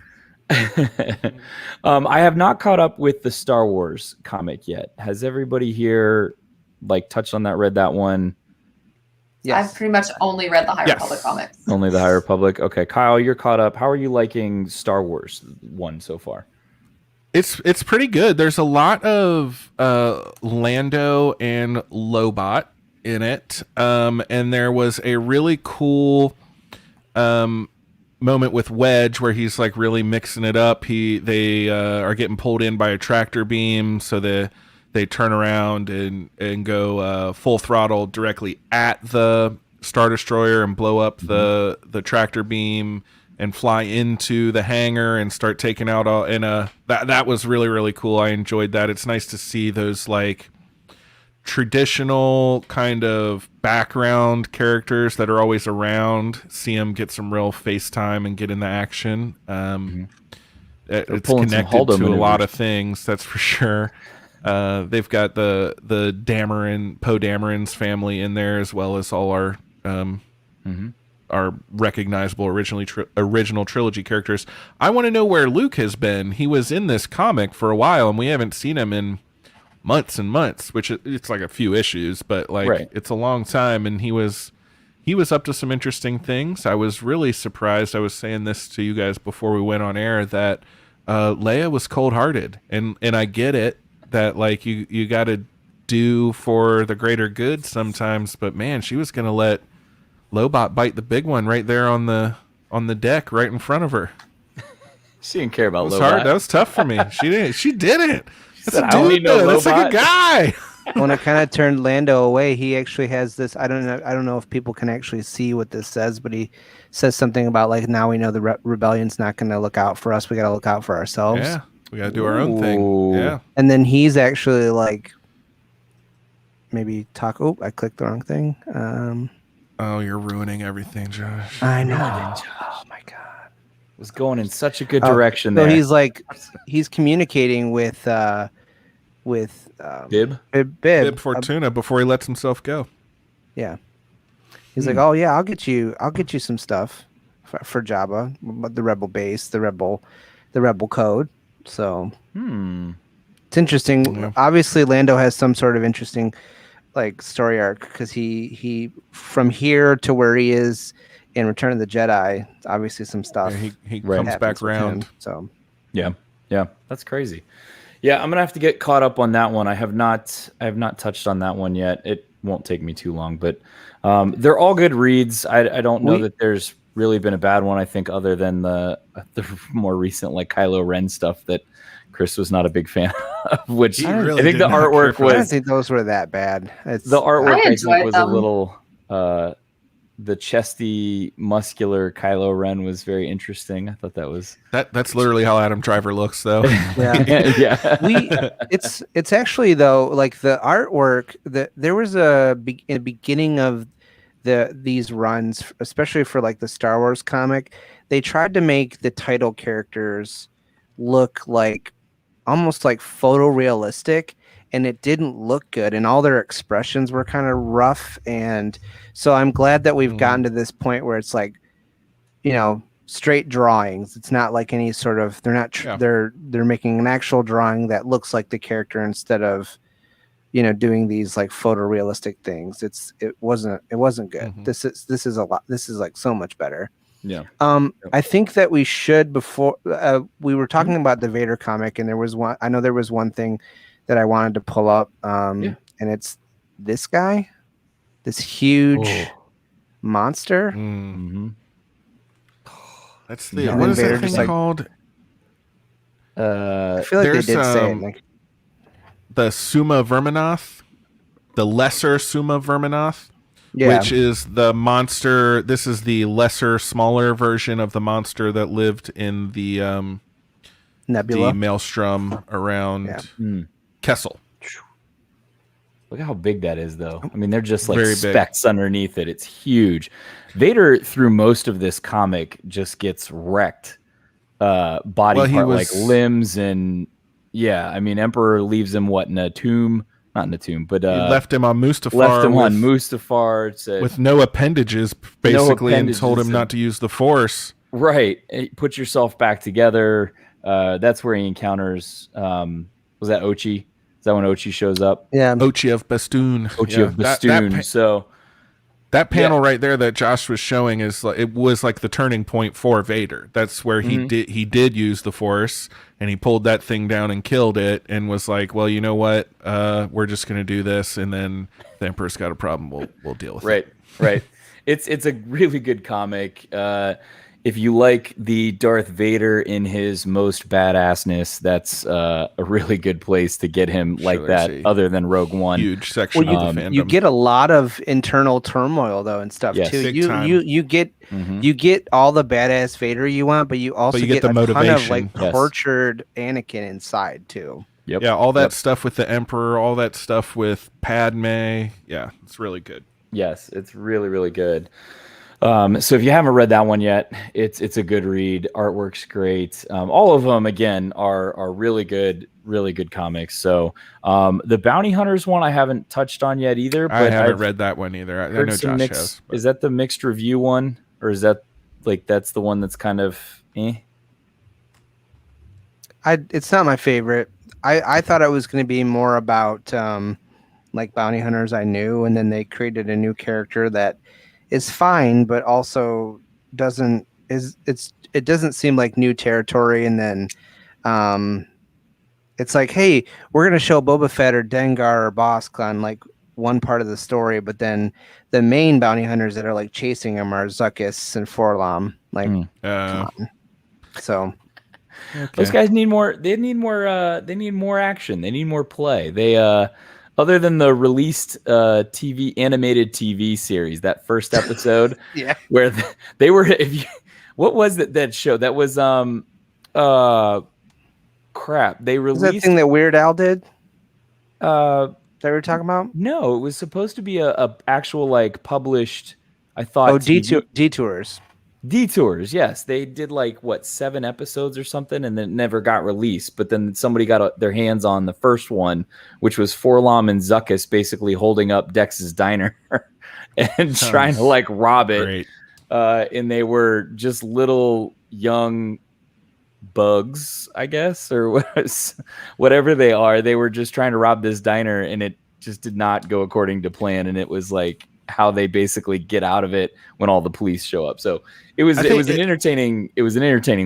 I have not caught up with the Star Wars comic yet. Has everybody here touched on that, read that one? Yes. I've pretty much only read the High Republic comics. Only the High Republic. Okay, Kyle, you're caught up. How are you liking Star Wars 1 so far? It's pretty good. There's a lot of Lando and Lobot in it, and there was a really cool moment with Wedge where he's like really mixing it up. They are getting pulled in by a tractor beam, so they turn around and go full throttle directly at the Star Destroyer and blow up the tractor beam and fly into the hangar and start taking out all. And that was really, really cool. I enjoyed that. It's nice to see those like traditional kind of background characters that are always around, see them get some real face time and get in the action. It's connected to a lot of things, that's for sure. They've got the Dameron, Poe Dameron's family in there, as well as all our recognizable original trilogy characters. I want to know where Luke has been. He was in this comic for a while, and we haven't seen him in months and months, which it's like a few issues, but it's a long time. And he was he was up to some interesting things. I was really surprised. I was saying this to you guys before we went on air that Leia was cold-hearted, and I get it that like you got to do for the greater good sometimes, but man, she was gonna let Lobot bite the big one right there on the deck right in front of her. She didn't care about It was Lobot. hard. That was tough for me. She didn't. She didn't. That's said, a "I don't dude. need no That's like a Lobot." guy. When it kind of turned Lando away, he actually has this. I don't know if people can actually see what this says, but he says something about like, now we know the rebellion's not going to look out for us. We got to look out for ourselves. Yeah, we got to do our own thing. Yeah. And then he's actually like, maybe talk. Oh, I clicked the wrong thing. Oh, you're ruining everything, Josh. I know. Oh my god. Was going in such a good direction so there. he's like, he's communicating with Bib Fortuna before he lets himself go. Yeah. He's like, oh yeah, I'll get you some stuff for Jabba, the rebel base, the rebel code. So it's interesting. Yeah. Obviously, Lando has some sort of interesting like story arc because he from here to where he is in Return of the Jedi. Obviously, some stuff. Yeah, he comes back around. So yeah, that's crazy. Yeah, I'm gonna have to get caught up on that one. I have not touched on that one yet. It won't take me too long, but they're all good reads. I don't know that there's really been a bad one. I think other than the more recent like Kylo Ren stuff that Chris was not a big fan of. Which I think the artwork was. I don't think those were that bad. The artwork I think was a little. The chesty, muscular Kylo Ren was very interesting. I thought that was that's literally how Adam Driver looks, though. Yeah. It's actually though like the artwork that there was in the beginning of these runs, especially for like the Star Wars comic, they tried to make the title characters look like almost like photorealistic. And it didn't look good, and all their expressions were kind of rough. And so I'm glad that we've gotten to this point where it's like, straight drawings. It's not like any sort of they're making an actual drawing that looks like the character instead of, doing these like photorealistic things. It wasn't good. This is a lot. This is like so much better. Yeah. I think that we should before we were talking about the Vader comic, and there was one thing that I wanted to pull up, and it's this guy, this huge monster. Mm-hmm. That's the what is that thing called? I feel like they did say it. Like, the Summa Verminoth, the lesser Summa Verminoth, which is the monster. This is the lesser, smaller version of the monster that lived in the Nebula, the maelstrom around. Kessel. Look at how big that is, though. I mean, they're just like specks underneath it. It's huge. Vader, through most of this comic, just gets wrecked. Body part, like limbs and I mean, Emperor leaves him in a tomb? Not in a tomb, but he left him on Mustafar. With no appendages, basically, and told him not to use the Force. Right. Put yourself back together. That's where he encounters. Was that Ochi? Is that when Ochi shows up? Yeah, Ochi of Bastoon. That panel right there that Josh was showing is like it was like the turning point for Vader. That's where he did use the Force, and he pulled that thing down and killed it, and was like, well, you know what? We're just gonna do this, and then the Emperor's got a problem. We'll deal with it. Right. It's a really good comic. If you like the Darth Vader in his most badassness, that's a really good place to get him other than Rogue One. Huge section of the fandom. You get a lot of internal turmoil though and stuff too. You get all the badass Vader you want, but you also get the motivation. Ton of like tortured Anakin inside too. Yep. Yeah, all that stuff with the Emperor, all that stuff with Padme. Yeah, it's really good. Yes, it's really, really good. So if you haven't read that one yet, it's a good read. Artwork's great. All of them again are really good comics. So the Bounty Hunters one I haven't touched on yet either. But I haven't read that one either. I know Josh has. Is that the mixed review one, or is that that's the one that's kind of It's not my favorite. I thought it was going to be more about like bounty hunters I knew, and then they created a new character that is fine, but also it doesn't seem like new territory. And then it's like, hey, we're gonna show Boba Fett or Dengar or Bosk on like one part of the story, but then the main bounty hunters that are like chasing him are Zuckuss and Forlom. Like, come on. So those guys need more. They need more. They need more action. They need more play. They other than the released animated TV series, that first episode, where they were. What was that show? That was crap. They released that thing that Weird Al did. That we were talking about? No, it was supposed to be a actual like published. I thought Detours. Detours, yes. They did like 7 episodes or something, and then it never got released. But then somebody got their hands on the first one, which was Forlom and Zuckuss basically holding up Dex's diner and trying to like rob it. And they were just little young bugs, I guess, or whatever they are. They were just trying to rob this diner, and it just did not go according to plan. And it was like how they basically get out of it when all the police show up. So it was an entertaining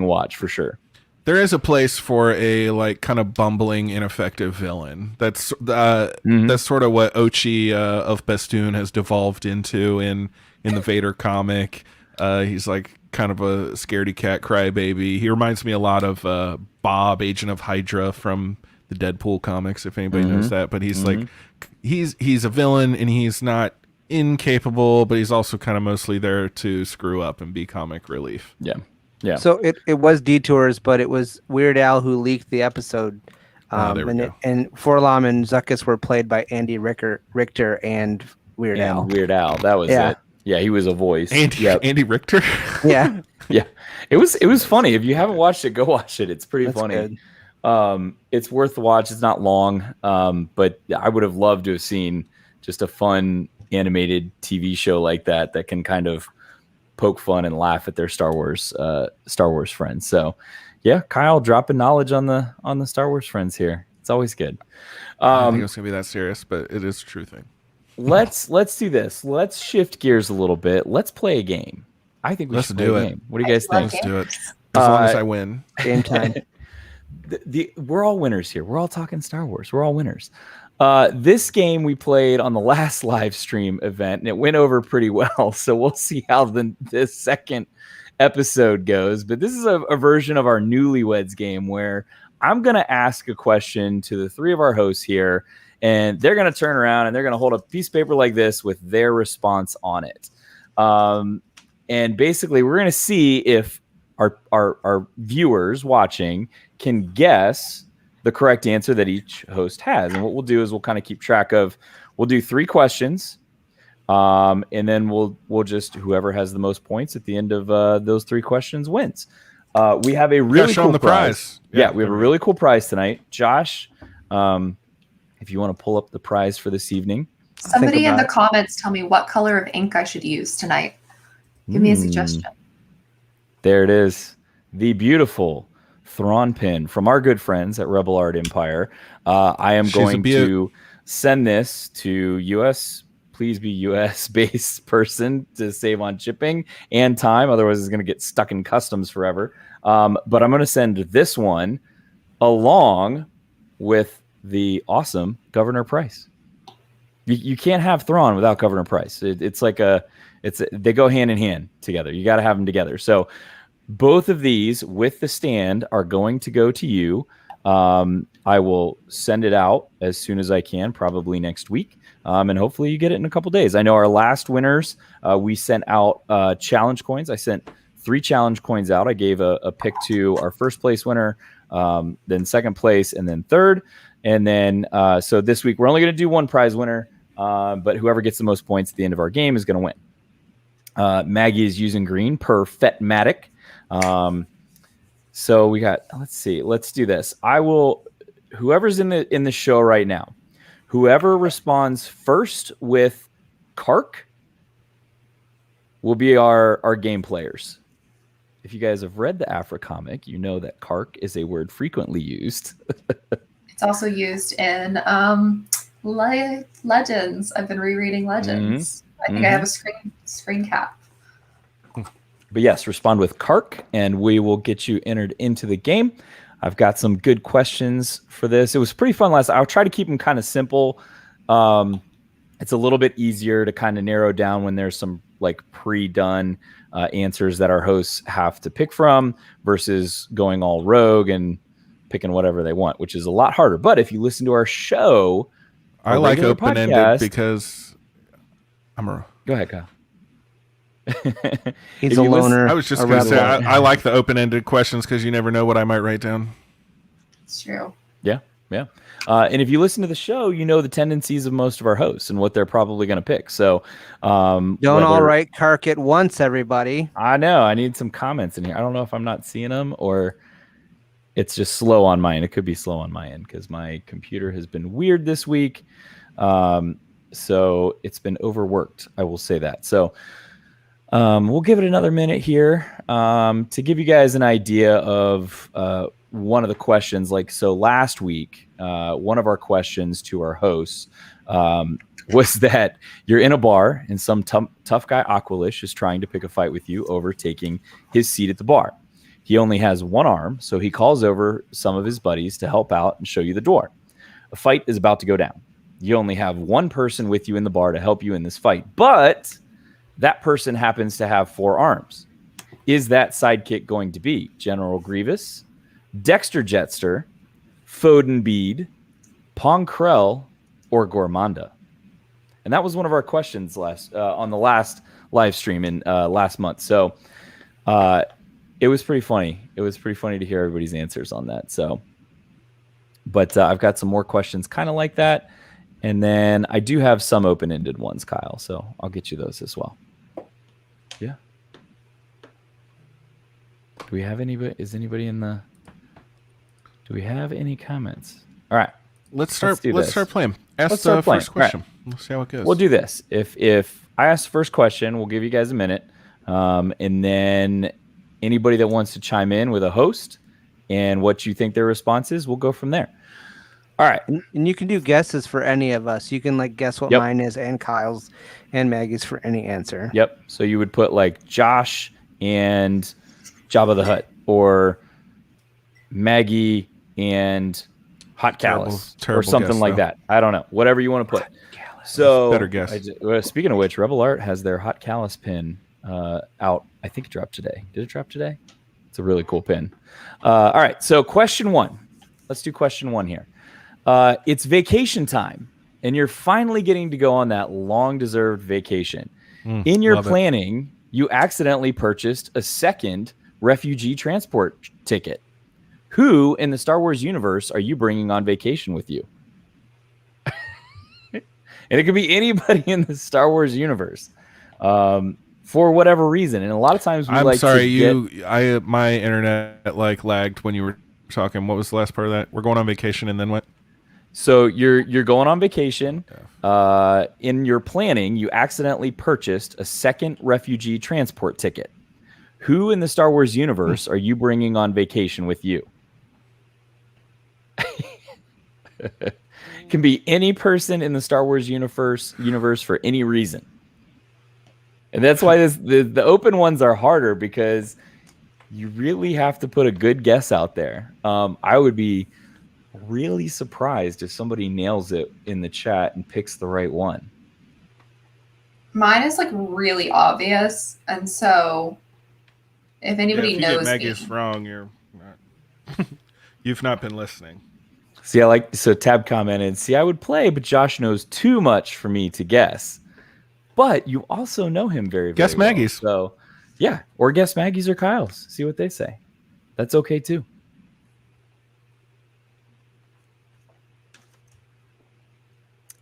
watch for sure. There is a place for a like kind of bumbling, ineffective villain. That's sort of what Ochi of Bestoon has devolved into in the Vader comic. He's like kind of a scaredy cat crybaby. He reminds me a lot of Bob, Agent of Hydra from the Deadpool comics, if anybody knows that. But he's like he's a villain, and he's not incapable, but he's also kind of mostly there to screw up and be comic relief. Yeah. So it was Detours, but it was Weird Al who leaked the episode. There we go. And Forlom and Zuckuss were played by Andy Richter and Weird Al. Weird Al, that was it. Yeah, he was a voice. Andy Richter. Yeah. Yeah. It was funny. If you haven't watched it, go watch it. It's pretty funny. Good. It's worth the watch. It's not long. But I would have loved to have seen just a fun animated TV show like that can kind of poke fun and laugh at their Star Wars friends. So yeah, Kyle dropping knowledge on the Star Wars friends here. It's always good. I don't think it's gonna be that serious, but it is a true thing. Let's do this. Let's shift gears a little bit. Let's play a game. I think we should play a game. What do you guys think? Let's do it. As long as I win. Game time. We're all winners here. We're all talking Star Wars. We're all winners. This game we played on the last live stream event, and it went over pretty well. So we'll see how this second episode goes. But this is a version of our Newlyweds game where I'm going to ask a question to the 3 of our hosts here, and they're going to turn around and they're going to hold a piece of paper like this with their response on it. And basically, we're going to see if our viewers watching can guess the correct answer that each host has. And what we'll do is we'll kind of keep track of, we'll do 3 questions. And then we'll just, whoever has the most points at the end of those 3 questions wins. We have a really cool prize. Yeah, we have a really cool prize tonight. Josh, if you want to pull up the prize for this evening. Somebody in the comments tell me what color of ink I should use tonight. Give me a suggestion. There it is. The beautiful Thrawn pin from our good friends at Rebel Art Empire. I am going to send this to please be US based person to save on shipping and time. Otherwise it's going to get stuck in customs forever. But I'm going to send this one along with the awesome Governor Price. You can't have Thrawn without Governor Price. They go hand in hand together. You got to have them together. So both of these with the stand are going to go to you. I will send it out as soon as I can, probably next week. And hopefully you get it in a couple days. I know our last winners, we sent out challenge coins. I sent 3 challenge coins out. I gave a pick to our first place winner, then second place, and then third. And then, so this week we're only going to do 1 prize winner, but whoever gets the most points at the end of our game is going to win. Maggie is using green per Fetmatic. So we got, let's see, let's do this. Whoever's in the show right now, whoever responds first with Kark will be our game players. If you guys have read the Afra comic, you know that Kark is a word frequently used. It's also used in Legends. I've been rereading Legends. I think I have a screen cap. But yes, respond with Kark, and we will get you entered into the game. I've got some good questions for this. It was pretty fun last. I'll try to keep them kind of simple. It's a little bit easier to kind of narrow down when there's some like pre-done answers that our hosts have to pick from versus going all rogue and picking whatever they want, which is a lot harder. But if you listen to our show, I like open-ended because I'm a... Go ahead, Kyle. He's a loner. I was just going to say, I like the open-ended questions because you never know what I might write down. It's true. Yeah. And if you listen to the show, you know the tendencies of most of our hosts and what they're probably going to pick. So don't all write Kark at once, everybody. I know. I need some comments in here. I don't know if I'm not seeing them or it's just slow on my end. It could be slow on my end because my computer has been weird this week. So it's been overworked. I will say that. So we'll give it another minute here to give you guys an idea of one of the questions. Like, so last week, one of our questions to our hosts was that you're in a bar and some tough guy Aqualish is trying to pick a fight with you over taking his seat at the bar. He only has one arm, so he calls over some of his buddies to help out and show you the door. A fight is about to go down. You only have one person with you in the bar to help you in this fight, but that person happens to have 4 arms. Is that sidekick going to be General Grievous, Dexter Jetster, Foden Bede, Pong Krell, or Gormanda? And that was one of our questions on the last live stream in last month. So it was pretty funny. It was pretty funny to hear everybody's answers on that. So, but I've got some more questions kind of like that. And then I do have some open-ended ones, Kyle. So I'll get you those as well. Yeah. Do we have anybody? Is anybody in the... Do we have any comments? All right. Let's start playing. Ask the first question. Right. We'll see how it goes. We'll do this. If I ask the first question, we'll give you guys a minute. And then anybody that wants to chime in with a host and what you think their response is, we'll go from there. All right. And you can do guesses for any of us. You can like guess what mine is and Kyle's and Maggie's for any answer. Yep. So you would put like Josh and Jabba the Hutt or Maggie and Hot Callus or something like that. I don't know. Whatever you want to put. So better guess. Speaking of which, Rebel Art has their Hot Callus pin out. I think it dropped today. Did it drop today? It's a really cool pin. All right. So question 1. Let's do question 1 here. It's vacation time, and you're finally getting to go on that long-deserved vacation. In your planning, you accidentally purchased a second refugee transport ticket. Who in the Star Wars universe are you bringing on vacation with you? And it could be anybody in the Star Wars universe, for whatever reason. And a lot of times we my internet like lagged when you were talking. What was the last part of that? We're going on vacation, and then what? So you're going on vacation. In your planning, you accidentally purchased a second refugee transport ticket. Who in the Star Wars universe are you bringing on vacation with you? Can be any person in the Star Wars universe for any reason. And that's why the open ones are harder, because you really have to put a good guess out there. I would be really surprised if somebody nails it in the chat and picks the right one. Mine is like really obvious, and so if anybody knows, get Maggie's wrong, you're not. You've not been listening. See, so Tab commented, see, I would play, but Josh knows too much for me to guess. But you also know him very, very guess well. Maggie's. So, yeah, or guess Maggie's or Kyle's. See what they say. That's okay, too.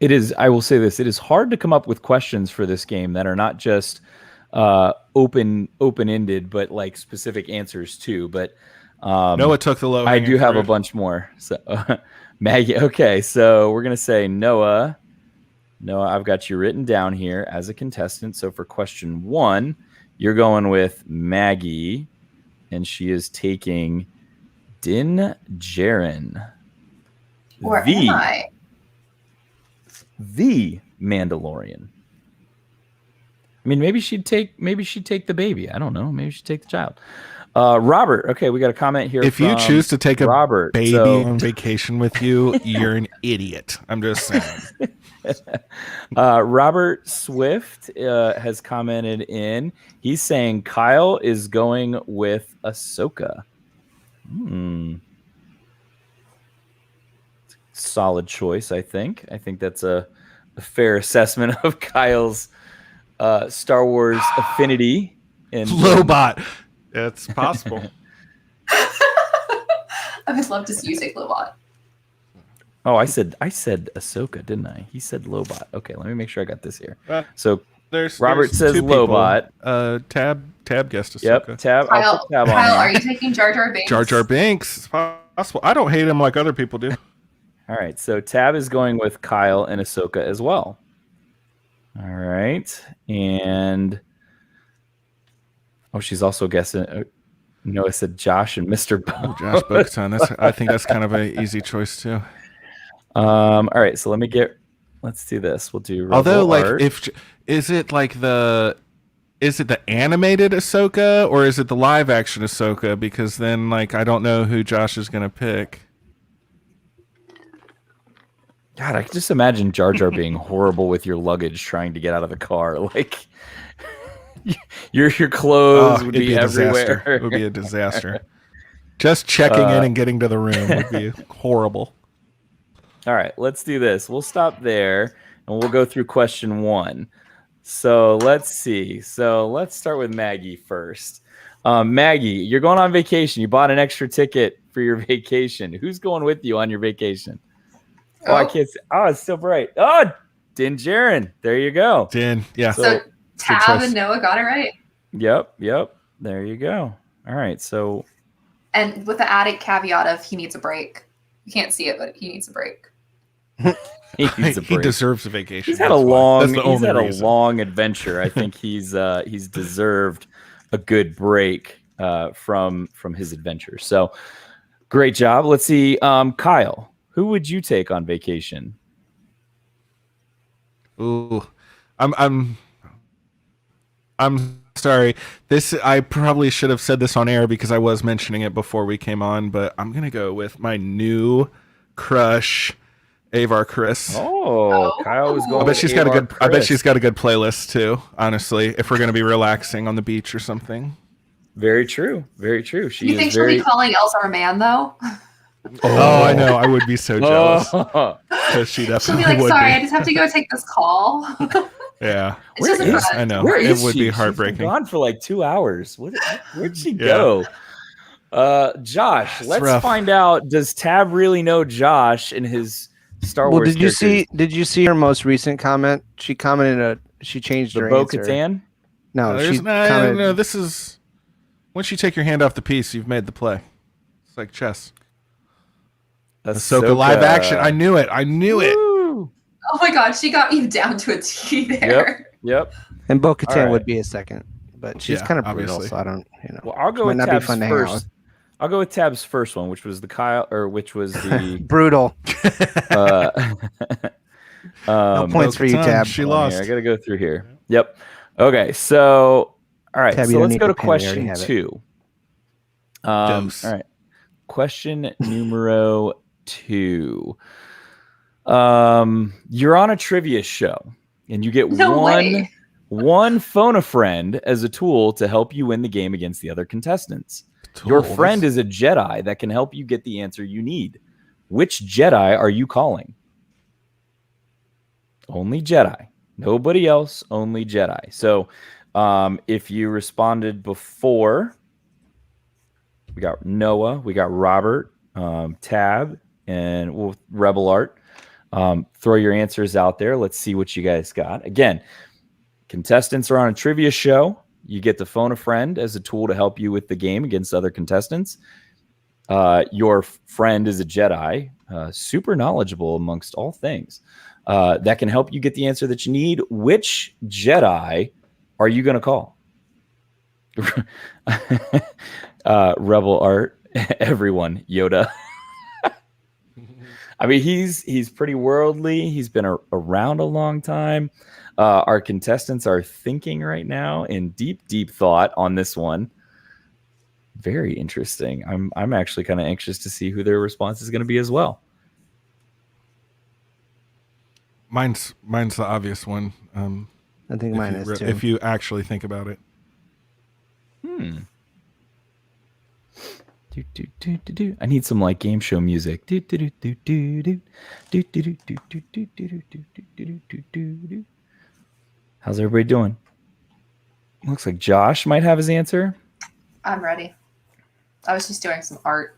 It is, I will say this, it is hard to come up with questions for this game that are not just open-ended, but like specific answers, too. But Noah took the low. I do have a bunch more. So Maggie, okay, so we're gonna say Noah, I've got you written down here as a contestant. So for question 1, you're going with Maggie, and she is taking Din Djarin. Or am I? The Mandalorian. mean, maybe she'd take the baby. I don't know. Maybe she'd take the child. Robert, okay, we got a comment here. If you choose to take a baby on vacation with you, you're an idiot. I'm just saying. Robert Swift has commented in. He's saying Kyle is going with Ahsoka. Solid choice, I think. I think that's a fair assessment of Kyle's Star Wars affinity. And Lobot. It's possible. I would love to see you say Lobot. Oh, I said Ahsoka, didn't I? He said Lobot. Okay, let me make sure I got this here. So Robert says Lobot. Tab guessed Ahsoka. Yep, Tab. Kyle, are you taking Jar Jar Binks? Jar Jar Binks. It's possible. I don't hate him like other people do. All right, so Tab is going with Kyle and Ahsoka as well. All right, and she's also guessing. Noah said Josh and Mr. Bo. Josh Bo-Katan. I think that's kind of an easy choice too. All right, so let's do this. We'll do Although Art. Is it the animated Ahsoka or is it the live action Ahsoka? Because then I don't know who Josh is gonna pick. God, I can just imagine Jar Jar being horrible with your luggage trying to get out of the car. Like your clothes would be everywhere. It would be a disaster. Just checking in and getting to the room would be horrible. All right, let's do this. We'll stop there and we'll go through question 1. So let's see. So let's start with Maggie first. Maggie, you're going on vacation. You bought an extra ticket for your vacation. Who's going with you on your vacation? Oh, I can't see. Oh, it's so bright. Oh, Din Djarin. There you go. Din, yeah. So Tab and Noah got it right. Yep. There you go. All right, so. And with the added caveat of he needs a break. You can't see it, but he needs a break. He deserves a vacation. He's had a long adventure. I think he's deserved a good break from his adventure. So great job. Let's see, Kyle, who would you take on vacation? Ooh, I'm sorry. I probably should have said this on air because I was mentioning it before we came on, but I'm gonna go with my new crush, Avar Chris. Oh, Kyle was going. I bet she's got a good playlist too. Honestly, if we're gonna be relaxing on the beach or something. Very true. Very true. You think she'll be calling Elsa her man though? Oh, I know. I would be so jealous. Because she definitely She'll be like, would sorry, be. I just have to go take this call. Yeah. I know. Where it is would she? be She's heartbreaking. been gone for like 2 hours. Where'd she go? Josh, let's find out. Does Tab really know Josh and his Star Wars? Did you see her most recent comment? She commented she changed her answer. Bo-Katan? No, no, this is once you take your hand off the piece, you've made the play. It's like chess. Ahsoka live action. I knew it. Oh my god, she got you down to a T there. Yep. And Bo-Katan would be a second, but she's kind of brutal, obviously. so I don't. Well, I'll go with Tab's first. I'll go with Tab's first one, which was which was the brutal. No points for you, Tab. She lost. I got to go through here. Yep. Okay. So, all right. Tab, so let's go to question 2. All Dose. right. Question numero 2. You're on a trivia show and you get one phone a friend as a tool to help you win the game against the other contestants. Your friend is a Jedi that can help you get the answer you need. Which Jedi are you calling? Only Jedi. Nobody else, only Jedi. So if you responded before, we got Noah, we got Robert, Tab, and Rebel Art. Throw your answers out there. Let's see what you guys got. Again, contestants are on a trivia show. You get to phone a friend as a tool to help you with the game against other contestants. Your friend is a Jedi, super knowledgeable amongst all things, that can help you get the answer that you need. Which Jedi are you going to call? Rebel Art, everyone, Yoda. I mean, he's pretty worldly. He's been around a long time. Our contestants are thinking right now in deep thought on this one. Very interesting. I'm actually kind of anxious to see who their response is going to be as well. Mine's the obvious one. I think mine is too. If you actually think about it. I need some like game show music. How's everybody doing? Looks like Josh might have his answer. I'm ready. I was just doing some art.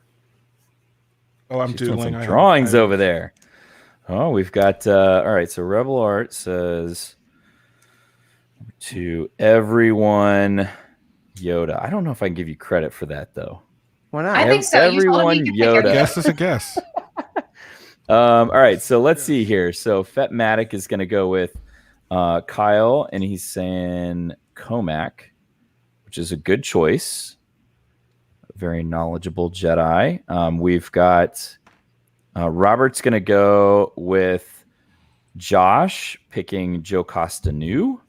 Oh, I'm doing doodling. some drawings over there. Oh, we've got all right. So Rebel Art says to everyone, Yoda. I don't know if I can give you credit for that though. Why not? I think so. Everyone, Yoda. Guess is a guess. All right. So let's see here. So Fetmatic is going to go with Kyle, and he's saying Comac, which is a good choice. A very knowledgeable Jedi. We've got Robert's going to go with Josh, picking Joe Costanu.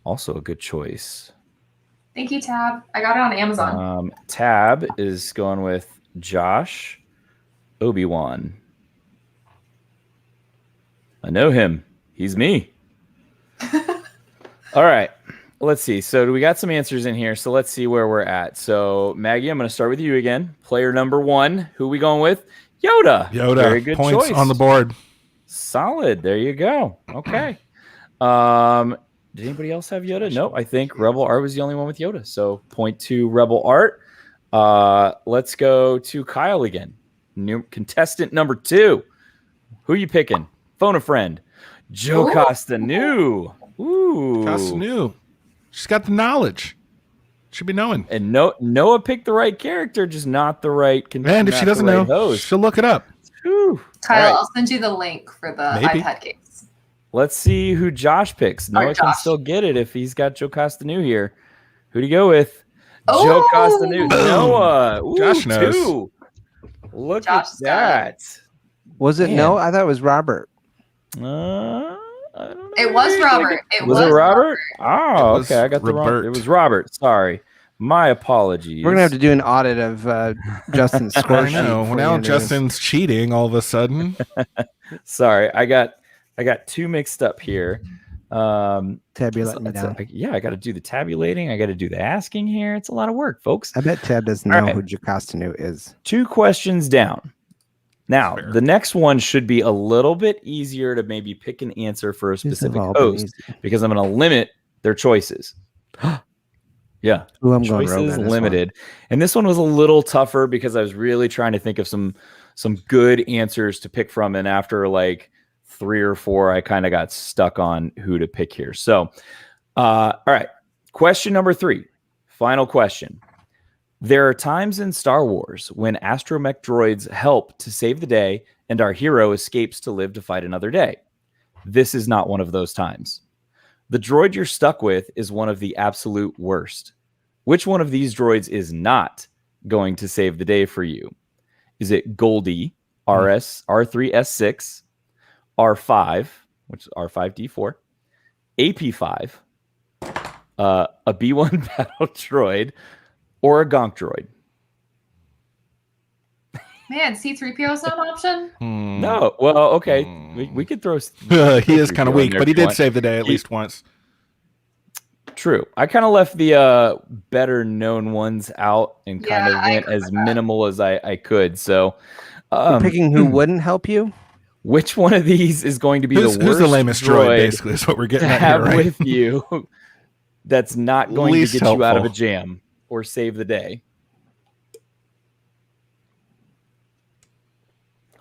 Also a good choice. Thank you, Tab. I got it on Amazon. Tab is going with Josh, Obi-Wan. I know him. He's me. All right. Let's see. So we got some answers in here. So let's see where we're at. So Maggie, I'm going to start with you again. Player number 1. Who are we going with? Yoda. Very good points choice. on the board. Solid. There you go. Okay. Did anybody else have Yoda? No, I think Rebel Art was the only one with Yoda. So point to Rebel Art. Let's go to Kyle again. New contestant number 2. Who are you picking? Phone a friend. Joe Costanu. Ooh. Costanu. She's got the knowledge. Should be knowing. And Noah picked the right character, just not the right And if she doesn't know, host. she'll look it up. Whew. Kyle, I'll send you the link for the Maybe. iPad case. Let's see who Josh picks. Noah can still get it if he's got Joe Costanu here. Who do you go with? Joe Costanu. Noah. Ooh, Josh knows. 2. Look Josh at that. Was it no? I thought it was Robert. I don't know. It was Robert. Was it Robert? Oh, It was okay. I got the wrong. It was Robert. Sorry. My apologies. We're gonna have to do an audit of Justin's score I sheet. know. before Now the end of this. Justin's cheating all of a sudden. Sorry, I got 2 mixed up here. Tab, you're letting me down. I got to do the tabulating. I got to do the asking here. It's a lot of work, folks. I bet Tab doesn't All know right. who Jocostanu is. 2 questions down. Now, the next one should be a little bit easier to maybe pick an answer for a specific all been host because I'm going to limit their choices. Yeah. Ooh, I'm going rogue choices on this limited. And this one was a little tougher because I was really trying to think of some good answers to pick from. And after like 3 or 4, I kind of got stuck on who to pick here. So, all right. Question number 3. Final question. There are times in Star Wars when astromech droids help to save the day and our hero escapes to live to fight another day. This is not one of those times. The droid you're stuck with is one of the absolute worst. Which one of these droids is not going to save the day for you? Is it Goldie, R3S6, R5, which is R5D4, AP5, a B1 battle droid, or a gonk droid? Man, C3PO is not an option? No. Well, okay. We could throw... He is kind of weak, but he did save the day at least once. True. I kind of left the better known ones out and kind of went as minimal as I could. So You're picking who wouldn't help you? Which one of these is going to be Who's the worst the lamest droid, basically, is what we're getting to at here, have right? with you that's not going Least to get you out of a helpful. jam or save the day?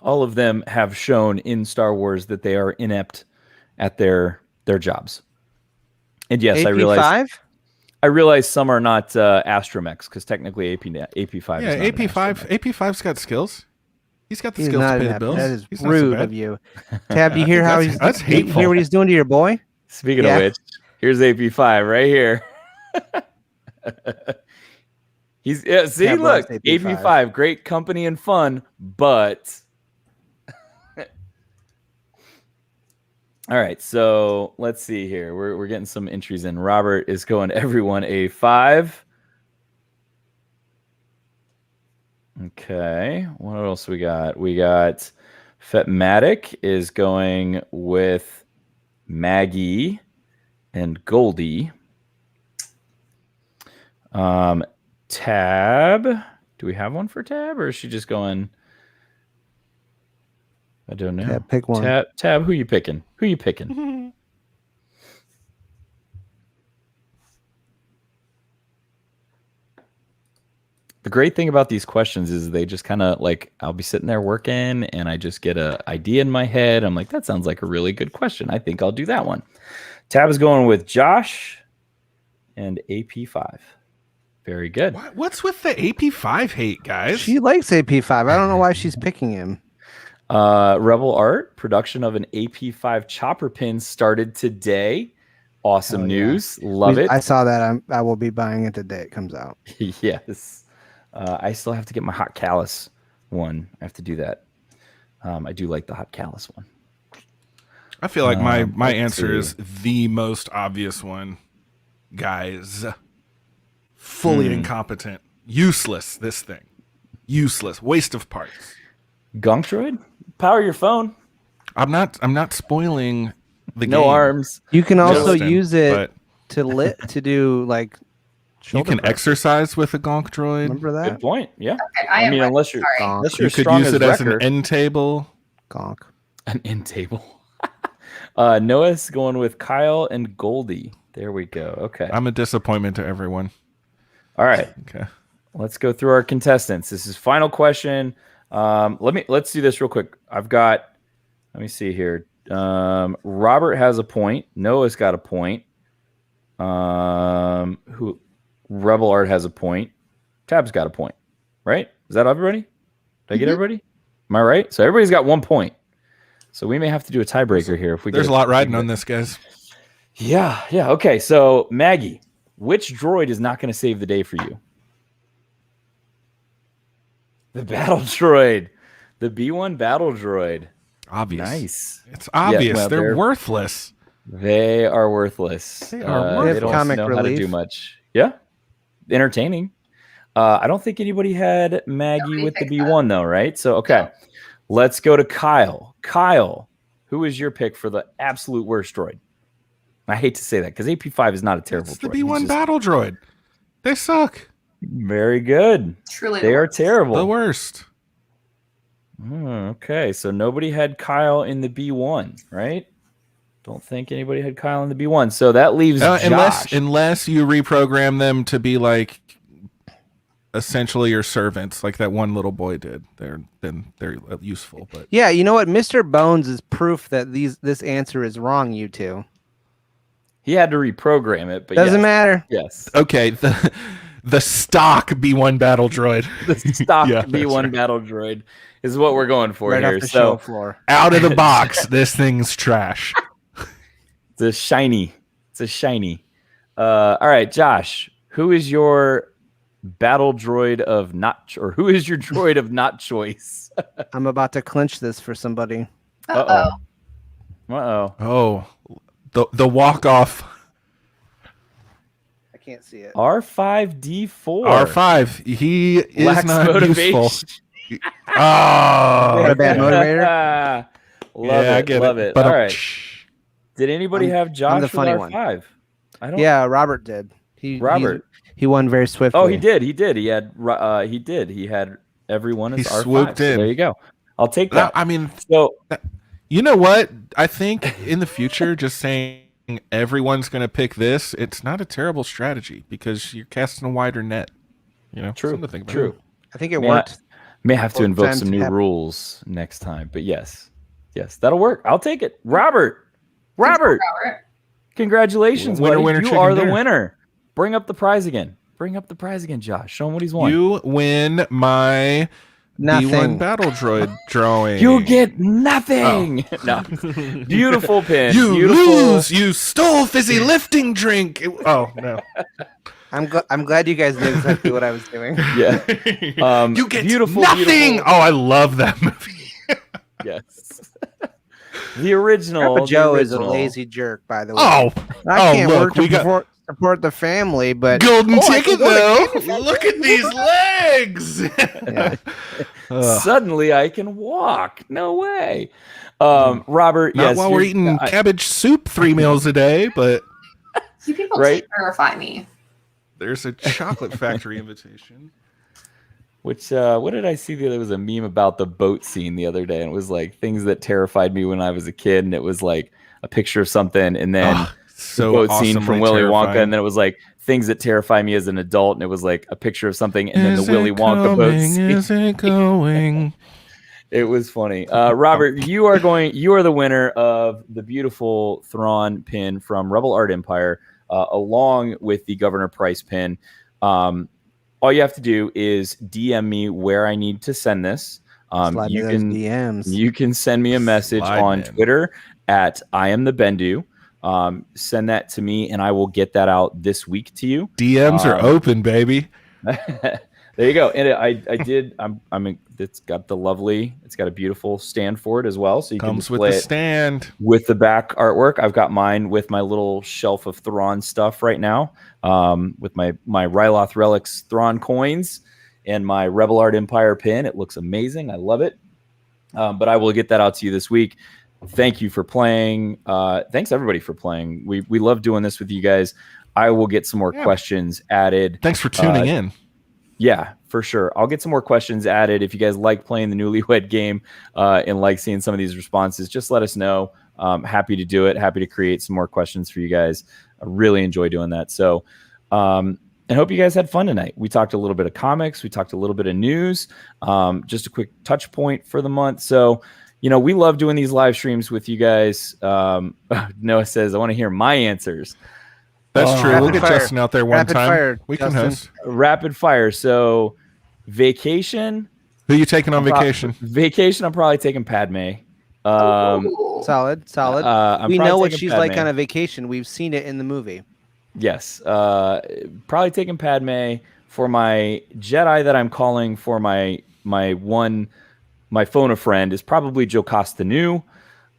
All of them have shown in Star Wars that they are inept at their jobs. And yes, AP5? I realize some are not astromechs because technically AP5 Yeah, is not an AP5's got skills. He's got the He's skills to not pay the inept. bills. That is He's not so rude bad. of you. Tab, do you hear how he's that's you hateful. hear what he's doing to your boy? Speaking Yeah. of which, here's AP5 right here. See, Tab look, loves AP5. AP5, great company and fun, but All right, so let's see here. We're getting some entries in. Robert is going everyone a 5. Okay, what else we got? We got Fetmatic is going with Maggie and Goldie. Tab, do we have one for Tab, or is she just going? I don't know. Tab, pick one. Tab, who you picking? Who you picking? The great thing about these questions is they just kind of like, I'll be sitting there working and I just get an idea in my head. I'm like, that sounds like a really good question. I think I'll do that one. Tab is going with Josh and AP5. Very good. What's with the AP5 hate, guys? She likes AP5. I don't know why she's picking him. Rebel Art, production of an AP5 chopper pin started today. Awesome news. Love it. I saw that. I will be buying it the day it comes out. Yes. I still have to get my Hot Callus one. I have to do that. I do like the Hot Callus one. I feel like my answer is the most obvious one. Guys, fully incompetent. Useless, this thing. Useless. Waste of parts. Gonk Droid? Power your phone. I'm not spoiling the game. No arms. You can also use it to do like you can exercise with a Gonk Droid. Remember that? Good point. Yeah. Okay, I mean, unless you're you could use it as an end table. Gonk. An end table. Noah's going with Kyle and Goldie. There we go. Okay. I'm a disappointment to everyone. All right. Okay. Let's go through our contestants. This is final question. Let's do this real quick. Let me see here. Robert has a point. Noah's got a point. Rebel Art has a point. Tab's got a point. Right? Is that everybody? Did I get everybody? Am I right? So everybody's got 1 point. So we may have to do a tiebreaker here if we. There's a lot riding on this, guys. Yeah. Okay. So Maggie, which droid is not going to save the day for you? The battle droid, the B1 battle droid. Obvious. Nice. It's obvious. Yeah, well, they're worthless. They are worthless. They are worthless. They don't Comic know how to relief. do much. Yeah. Entertaining. I don't think anybody had Maggie with the B1 though, right? So okay. Let's go to Kyle. Kyle, who is your pick for the absolute worst droid? I hate to say that because AP5 is not a terrible It's the droid. B1 battle droid. They suck. Very good. Truly, They are terrible. The worst. Okay, so nobody had Kyle in the B1, right? Don't think anybody had Kyle in the B1. So that leaves Josh. Unless you reprogram them to be like essentially your servants, like that one little boy did. They're useful, but Yeah, you know what? Mr. Bones is proof that this answer is wrong, you two. He had to reprogram it, but Doesn't matter. Yes. okay. The stock B1 battle droid. The stock Yeah, B1 right. battle droid is what we're going for Right here. off the So show floor. Out of the box, this thing's trash. it's a shiny. All right, Josh, who is your battle droid of who is your droid of not choice? I'm about to clinch this for somebody. Uh-oh. Oh, the walk off. I can't see it. R5D4. R5. He is Lacks not motivation. useful. They had a bad motivator. Love it. But All right. Did anybody have Josh I'm the with funny R5? one. I don't. Yeah, Robert did. Robert. He won very swiftly. Oh, he did. He had. He had everyone as He R5. swooped So in. there you go. I'll take that. I mean, So you know what? I think in the future, just saying everyone's going to pick this, it's not a terrible strategy because you're casting a wider net. You know, true. Something to think about. True. I think it worked. May have to Both invoke times some new happened. rules next time, but yes, that'll work. I'll take it. Robert, Robert. congratulations, Winner, buddy. winner, You chicken are the dinner. winner. Bring up the prize again, Josh. Show him what he's won. You win my Nothing. B1 battle droid drawing. You get nothing. No. Beautiful pin. You Beautiful. lose. You stole fizzy lifting drink. Oh no. I'm glad you guys knew exactly what I was doing. Yeah. You get beautiful, nothing. beautiful. Oh, I love that movie. Yes. The original. Grandpa Joe the is a original. lazy jerk, by the way. Oh, I can't look, work to support the family, but golden I ticket can go to though. Canada. Look at these legs. Suddenly I can walk. No way. Robert, Not yes, while we're eating cabbage soup 3 meals a day, but You people Right? terrify me. there's a chocolate factory invitation. Which what did I see? There was a meme about the boat scene the other day, and it was like things that terrified me when I was a kid, and it was like a picture of something, and then so the boat scene awesomely from Willy Wonka, terrifying. and then it was like things that terrify me as an adult, and it was like a picture of something, and then Is the Willy it Wonka boat coming? scene. Is it going? It was funny. Robert, you are the winner of the beautiful Thrawn pin from Rebel Art Empire, along with the Governor Price pin. All you have to do is DM me where I need to send this. Slide You me can those DMs. You can send me a message Slide on in. Twitter at I am the Bendu. Send that to me, and I will get that out this week to you. DMs are open, baby. There you go. And I did. It's got it's got a beautiful stand for it as well. So you Comes can with display the it stand. with the back artwork. I've got mine with my little shelf of Thrawn stuff right now, with my Ryloth Relics Thrawn coins and my Rebel Art Empire pin. It looks amazing. I love it. But I will get that out to you this week. Thank you for playing. Thanks everybody for playing. We love doing this with you guys. I will get some more questions added. Thanks for tuning in. Yeah, for sure. I'll get some more questions added. If you guys like playing the Newlywed Game and like seeing some of these responses, just let us know. Happy to do it. Happy to create some more questions for you guys. I really enjoy doing that. So, and hope you guys had fun tonight. We talked a little bit of comics. We talked a little bit of news. Just a quick touch point for the month. So, we love doing these live streams with you guys. Noah says, I want to hear my answers. That's true. We'll get fire. Justin out there one Rapid time. fire, We can Justin. host. Rapid fire. So, vacation. Who you taking on vacation? Vacation, I'm probably taking Padme. Solid. I'm We probably know what taking she's Padme. like on a vacation. We've seen it in the movie. Yes. Probably taking Padme. For my Jedi that I'm calling for my phone a friend is probably Jocasta Nu.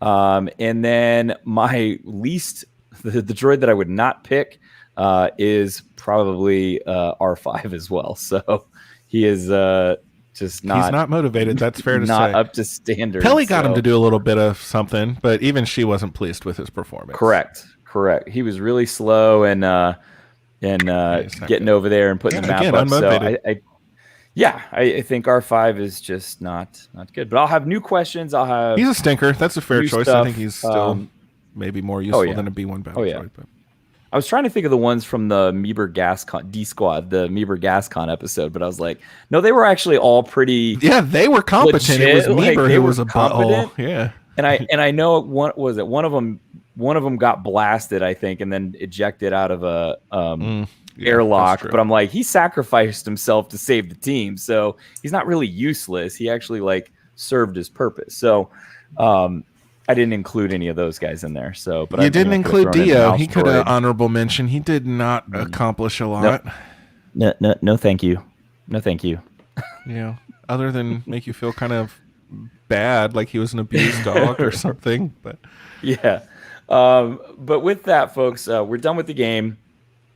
And then my least, the droid that I would not pick is probably R5 as well. So he is just not. He's not motivated. That's fair to not say. up to standard. Pelly got him to do a little bit of something, but even she wasn't pleased with his performance. Correct. He was really slow and getting over there and putting the map again, up. unmotivated. So I think R5 is just not good. But I'll have new questions. I'll have. He's a stinker. That's a fair new choice. stuff. I think he's still maybe more useful than a B1 battle droid. But. I was trying to think of the ones from the Meeber Gascon D Squad, the Meeber Gascon episode, but I was like, no, they were actually all pretty. Yeah, they were competent. Legit. It was Meeber They who were was a butthole. Yeah, and I know one of them got blasted, I think, and then ejected out of a airlock. But I'm like, he sacrificed himself to save the team, so he's not really useless. He actually served his purpose. So. I didn't include any of those guys in there. So, but you didn't include Dio. He could have honorable mention. He did not accomplish a lot. No, thank you. No, thank you. Yeah, other than make you feel kind of bad, like he was an abused dog or something. But yeah. But with that, folks, we're done with the game.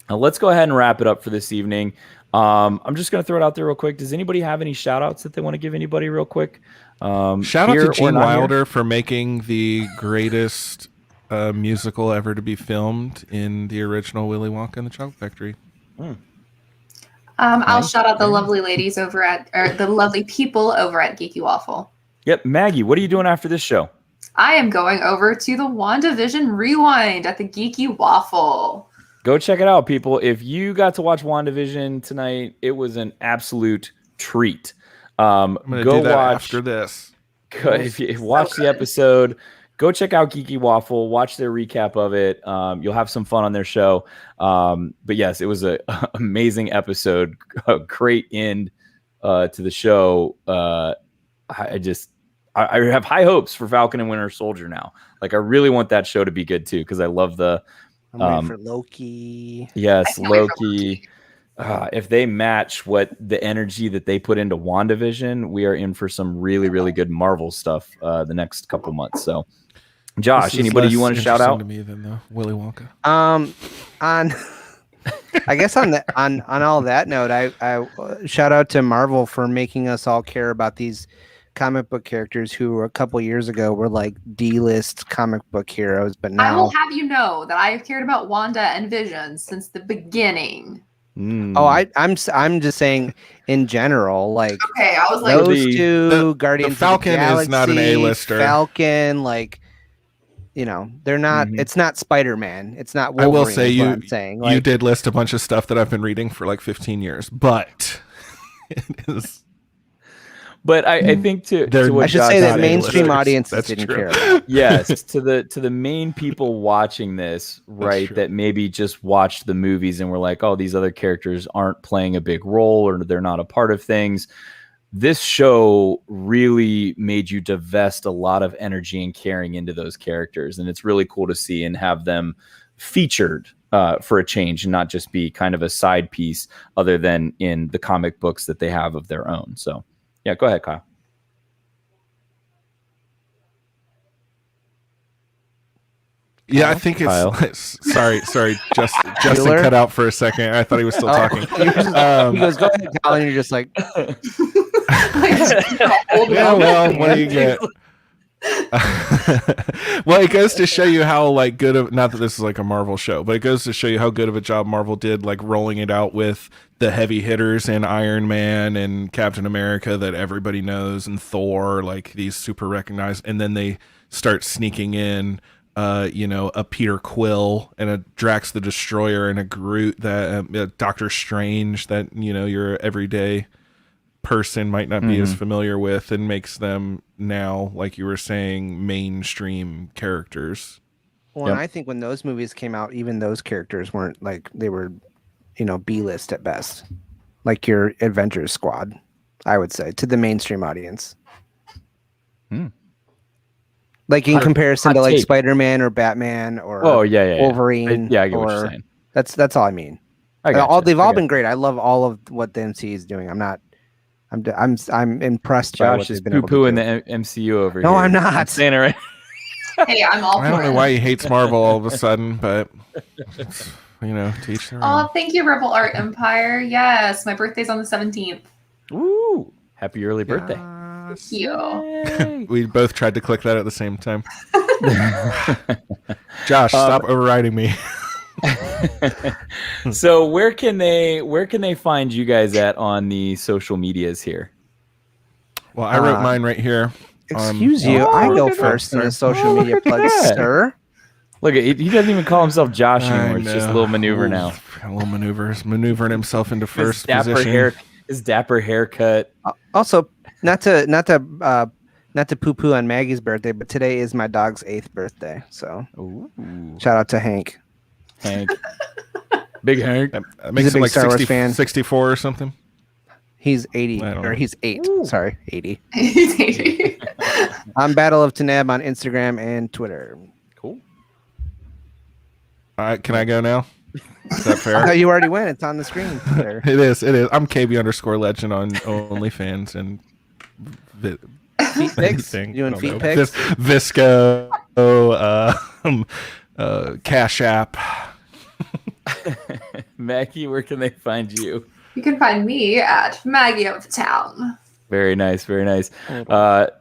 Let's go ahead and wrap it up for this evening. I'm just going to throw it out there real quick. Does anybody have any shout outs that they want to give anybody real quick? Shout out to Gene Wilder for making the greatest musical ever to be filmed in the original Willy Wonka and the Chocolate Factory. I'll shout out the lovely ladies the lovely people over at Geeky Waffle. Yep. Maggie, what are you doing after this show? I am going over to the WandaVision Rewind at the Geeky Waffle. Go check it out, people. If you got to watch WandaVision tonight, it was an absolute treat. I'm going to do that after this. If you watch the episode, go check out Geeky Waffle. Watch their recap of it. You'll have some fun on their show. But yes, it was an amazing episode. A great end to the show. I have high hopes for Falcon and Winter Soldier now. I really want that show to be good too, because I love the. I'm waiting for Loki. Yes, Loki. If they match what the energy that they put into WandaVision, we are in for some really, really good Marvel stuff the next couple months. So Josh, anybody you want to shout out? To me than the Willy Wonka. On I guess on all that note, I shout out to Marvel for making us all care about these comic book characters who a couple years ago were like D-list comic book heroes, but now I will have you know that I have cared about Wanda and Vision since the beginning. Oh, I'm just saying in general, like okay, I was like those two Guardians. The Falcon of the Galaxy, is not an A-lister. Falcon, like they're not. It's not Spider-Man. It's not Wolverine. I will say I'm saying. Like, you did list a bunch of stuff that I've been reading for like 15 years, but it is. But I think to what I should Josh say that said, mainstream audiences didn't care about. Yes, to the main people watching this, right, that maybe just watched the movies and were like, oh, these other characters aren't playing a big role or they're not a part of things. This show really made you divest a lot of energy and caring into those characters. And it's really cool to see and have them featured for a change and not just be kind of a side piece other than in the comic books that they have of their own. So yeah, go ahead, Kyle. Yeah, I think it's sorry. Justin cut out for a second. I thought he was still talking. He goes, "Go ahead, Kyle," and you're just like, "Yeah, well, what do you get?" Well, it goes to show you how like good of, not that this is like a Marvel show, but it goes to show you how good of a job Marvel did like rolling it out with the heavy hitters in Iron Man and Captain America that everybody knows, and Thor, like these super recognized, and then they start sneaking in a Peter Quill and a Drax the Destroyer and a Groot that Doctor Strange that your everyday person might not be as familiar with, and makes them now, like you were saying, mainstream characters. Well, and I think when those movies came out, even those characters weren't like, they were B-list at best, like your Avengers squad, I would say, to the mainstream audience. Like in comparison to like Spider-Man or Batman or Wolverine. I get what you're saying. That's all I mean. They've all been great. I love all of what the MCU is doing. I'm impressed by what Josh is they've been able to poo-pooing do. the MCU over here. No, I'm not. I'm saying it right. Hey, I'm all for it. I don't know why he hates Marvel all of a sudden, but teach their own. Oh, thank you, Rebel Art Empire. Yes, my birthday's on the 17th. Woo! Happy early birthday. Thank you. We both tried to click that at the same time. Josh, stop overriding me. So where can they find you guys at on the social medias here? Well, I wrote mine right here. Excuse you, I go first in the social media plugs, sir. Look, he doesn't even call himself Josh anymore. It's just a little maneuver now. A little maneuvers, maneuvering himself into first position. His dapper haircut. Also, not to poo-poo on Maggie's birthday, but today is my dog's 8th birthday. So shout out to Hank. Big Hank. That makes him like Star Wars fan. 64 or something. He's 80, or he's 8. Ooh. Sorry, 80. He's 80. I'm Battle of Tanab on Instagram and Twitter. Cool. All right, can I go now? Is that fair? I thought you already went. It's on the screen. There. It is. I'm KB_legend on OnlyFans and feet pics. You and feet pics. Visco, Cash App. Maggie, where can they find you? You can find me at Maggie of the Town. Very nice, very nice.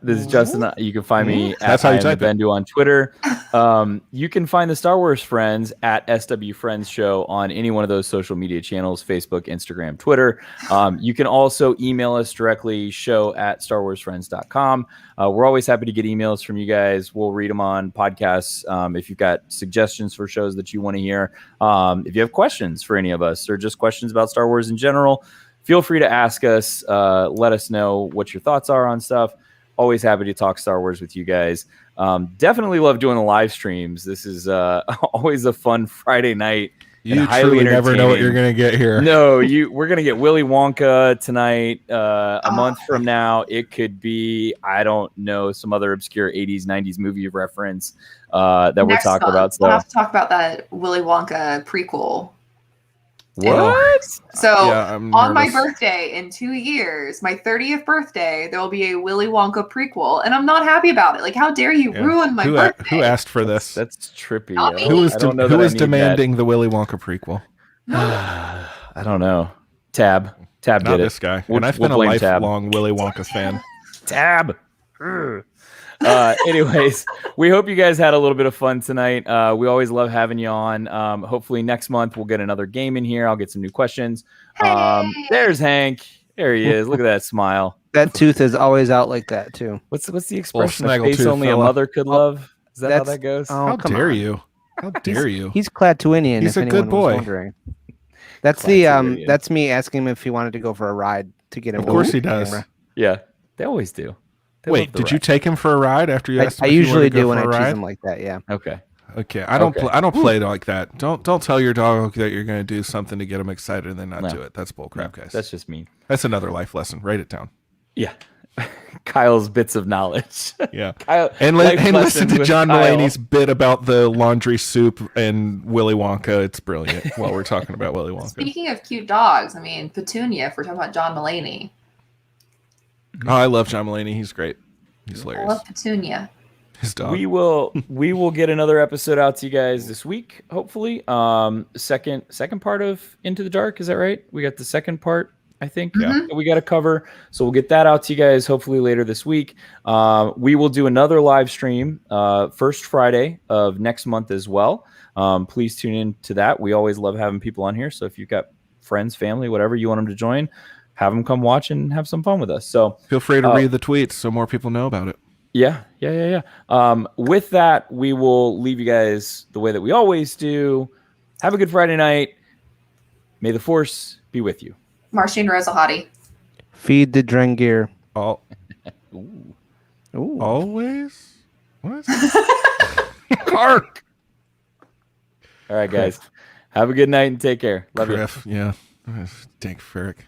This is Justin. You can find me at Bendu on Twitter. You can find the Star Wars Friends at SW Friends Show on any one of those social media channels: Facebook, Instagram, Twitter. You can also email us directly, show@StarWarsFriends.com. We're always happy to get emails from you guys. We'll read them on podcasts. If you've got suggestions for shows that you want to hear, if you have questions for any of us or just questions about Star Wars in general, feel free to ask us. Let us know what your thoughts are on stuff. Always happy to talk Star Wars with you guys. Definitely love doing the live streams. This is always a fun Friday night. You truly never know what you're going to get here. No, we're going to get Willy Wonka tonight. A month from now, it could be, I don't know, some other obscure 80s, 90s movie reference that we're talking about. So we'll have to talk about that Willy Wonka prequel. What? So I'm on my nervous. birthday in 2 years, my 30th birthday, there will be a Willy Wonka prequel, and I'm not happy about it. Like, how dare you ruin my birthday? Who asked for this? That's trippy. Not me. Who is I don't know that I need demanding the Willy Wonka prequel? I don't know. Tab Not did it. this guy. And I've been a blame Tab. lifelong Willy Wonka fan. Tab. Anyways, we hope you guys had a little bit of fun tonight. We always love having you on. Hopefully next month we'll get another game in here. I'll get some new questions. There's Hank. There he is. Look at that smile. That tooth is always out like that too. What's the expression? A snaggletooth face only fella. a mother could love. Is that how that goes? Oh, How come dare on. you? How dare you? He's Klaatuinian. He's if a good anyone was boy. wondering. That's the that's me asking him if he wanted to go for a ride to get him. Of course he does. Camera. Yeah, they always do. They Wait, love the did you ride. take him for a ride after you asked him? I if you usually wanted to do go when I for a choose ride? him like that. Yeah. Okay. Okay, I don't. Okay. I don't play like that. Don't tell your dog that you're going to do something to get him excited and then not do it. That's bullcrap, guys. That's just mean. That's another life lesson. Write it down. Yeah. Kyle's bits of knowledge. Yeah. Kyle, And life listen lessons to with John Kyle. Mulaney's bit about the laundry soup and Willy Wonka. It's brilliant. While we're talking about Willy Wonka. Speaking of cute dogs, I mean, Petunia, if we're talking about John Mulaney. Oh, I love John Mulaney. He's great. He's I hilarious. love Petunia. His dog. We will get another episode out to you guys this week, hopefully. Second part of Into the Dark, is that right? We got the second part, I think. Yeah. That we got to cover. So we'll get that out to you guys hopefully later this week. We will do another live stream first Friday of next month as well. Please tune in to that. We always love having people on here. So if you've got friends, family, whatever you want them to join, have them come watch and have some fun with us. So Feel free to read the tweets so more people know about it. Yeah. With that, we will leave you guys the way that we always do. Have a good Friday night. May the Force be with you. Marcian Rosahati. Feed the Drengir. All. Ooh. Always. What? Kark. All right, guys. Have a good night and take care. Love you. Yeah. Dink Ferrick.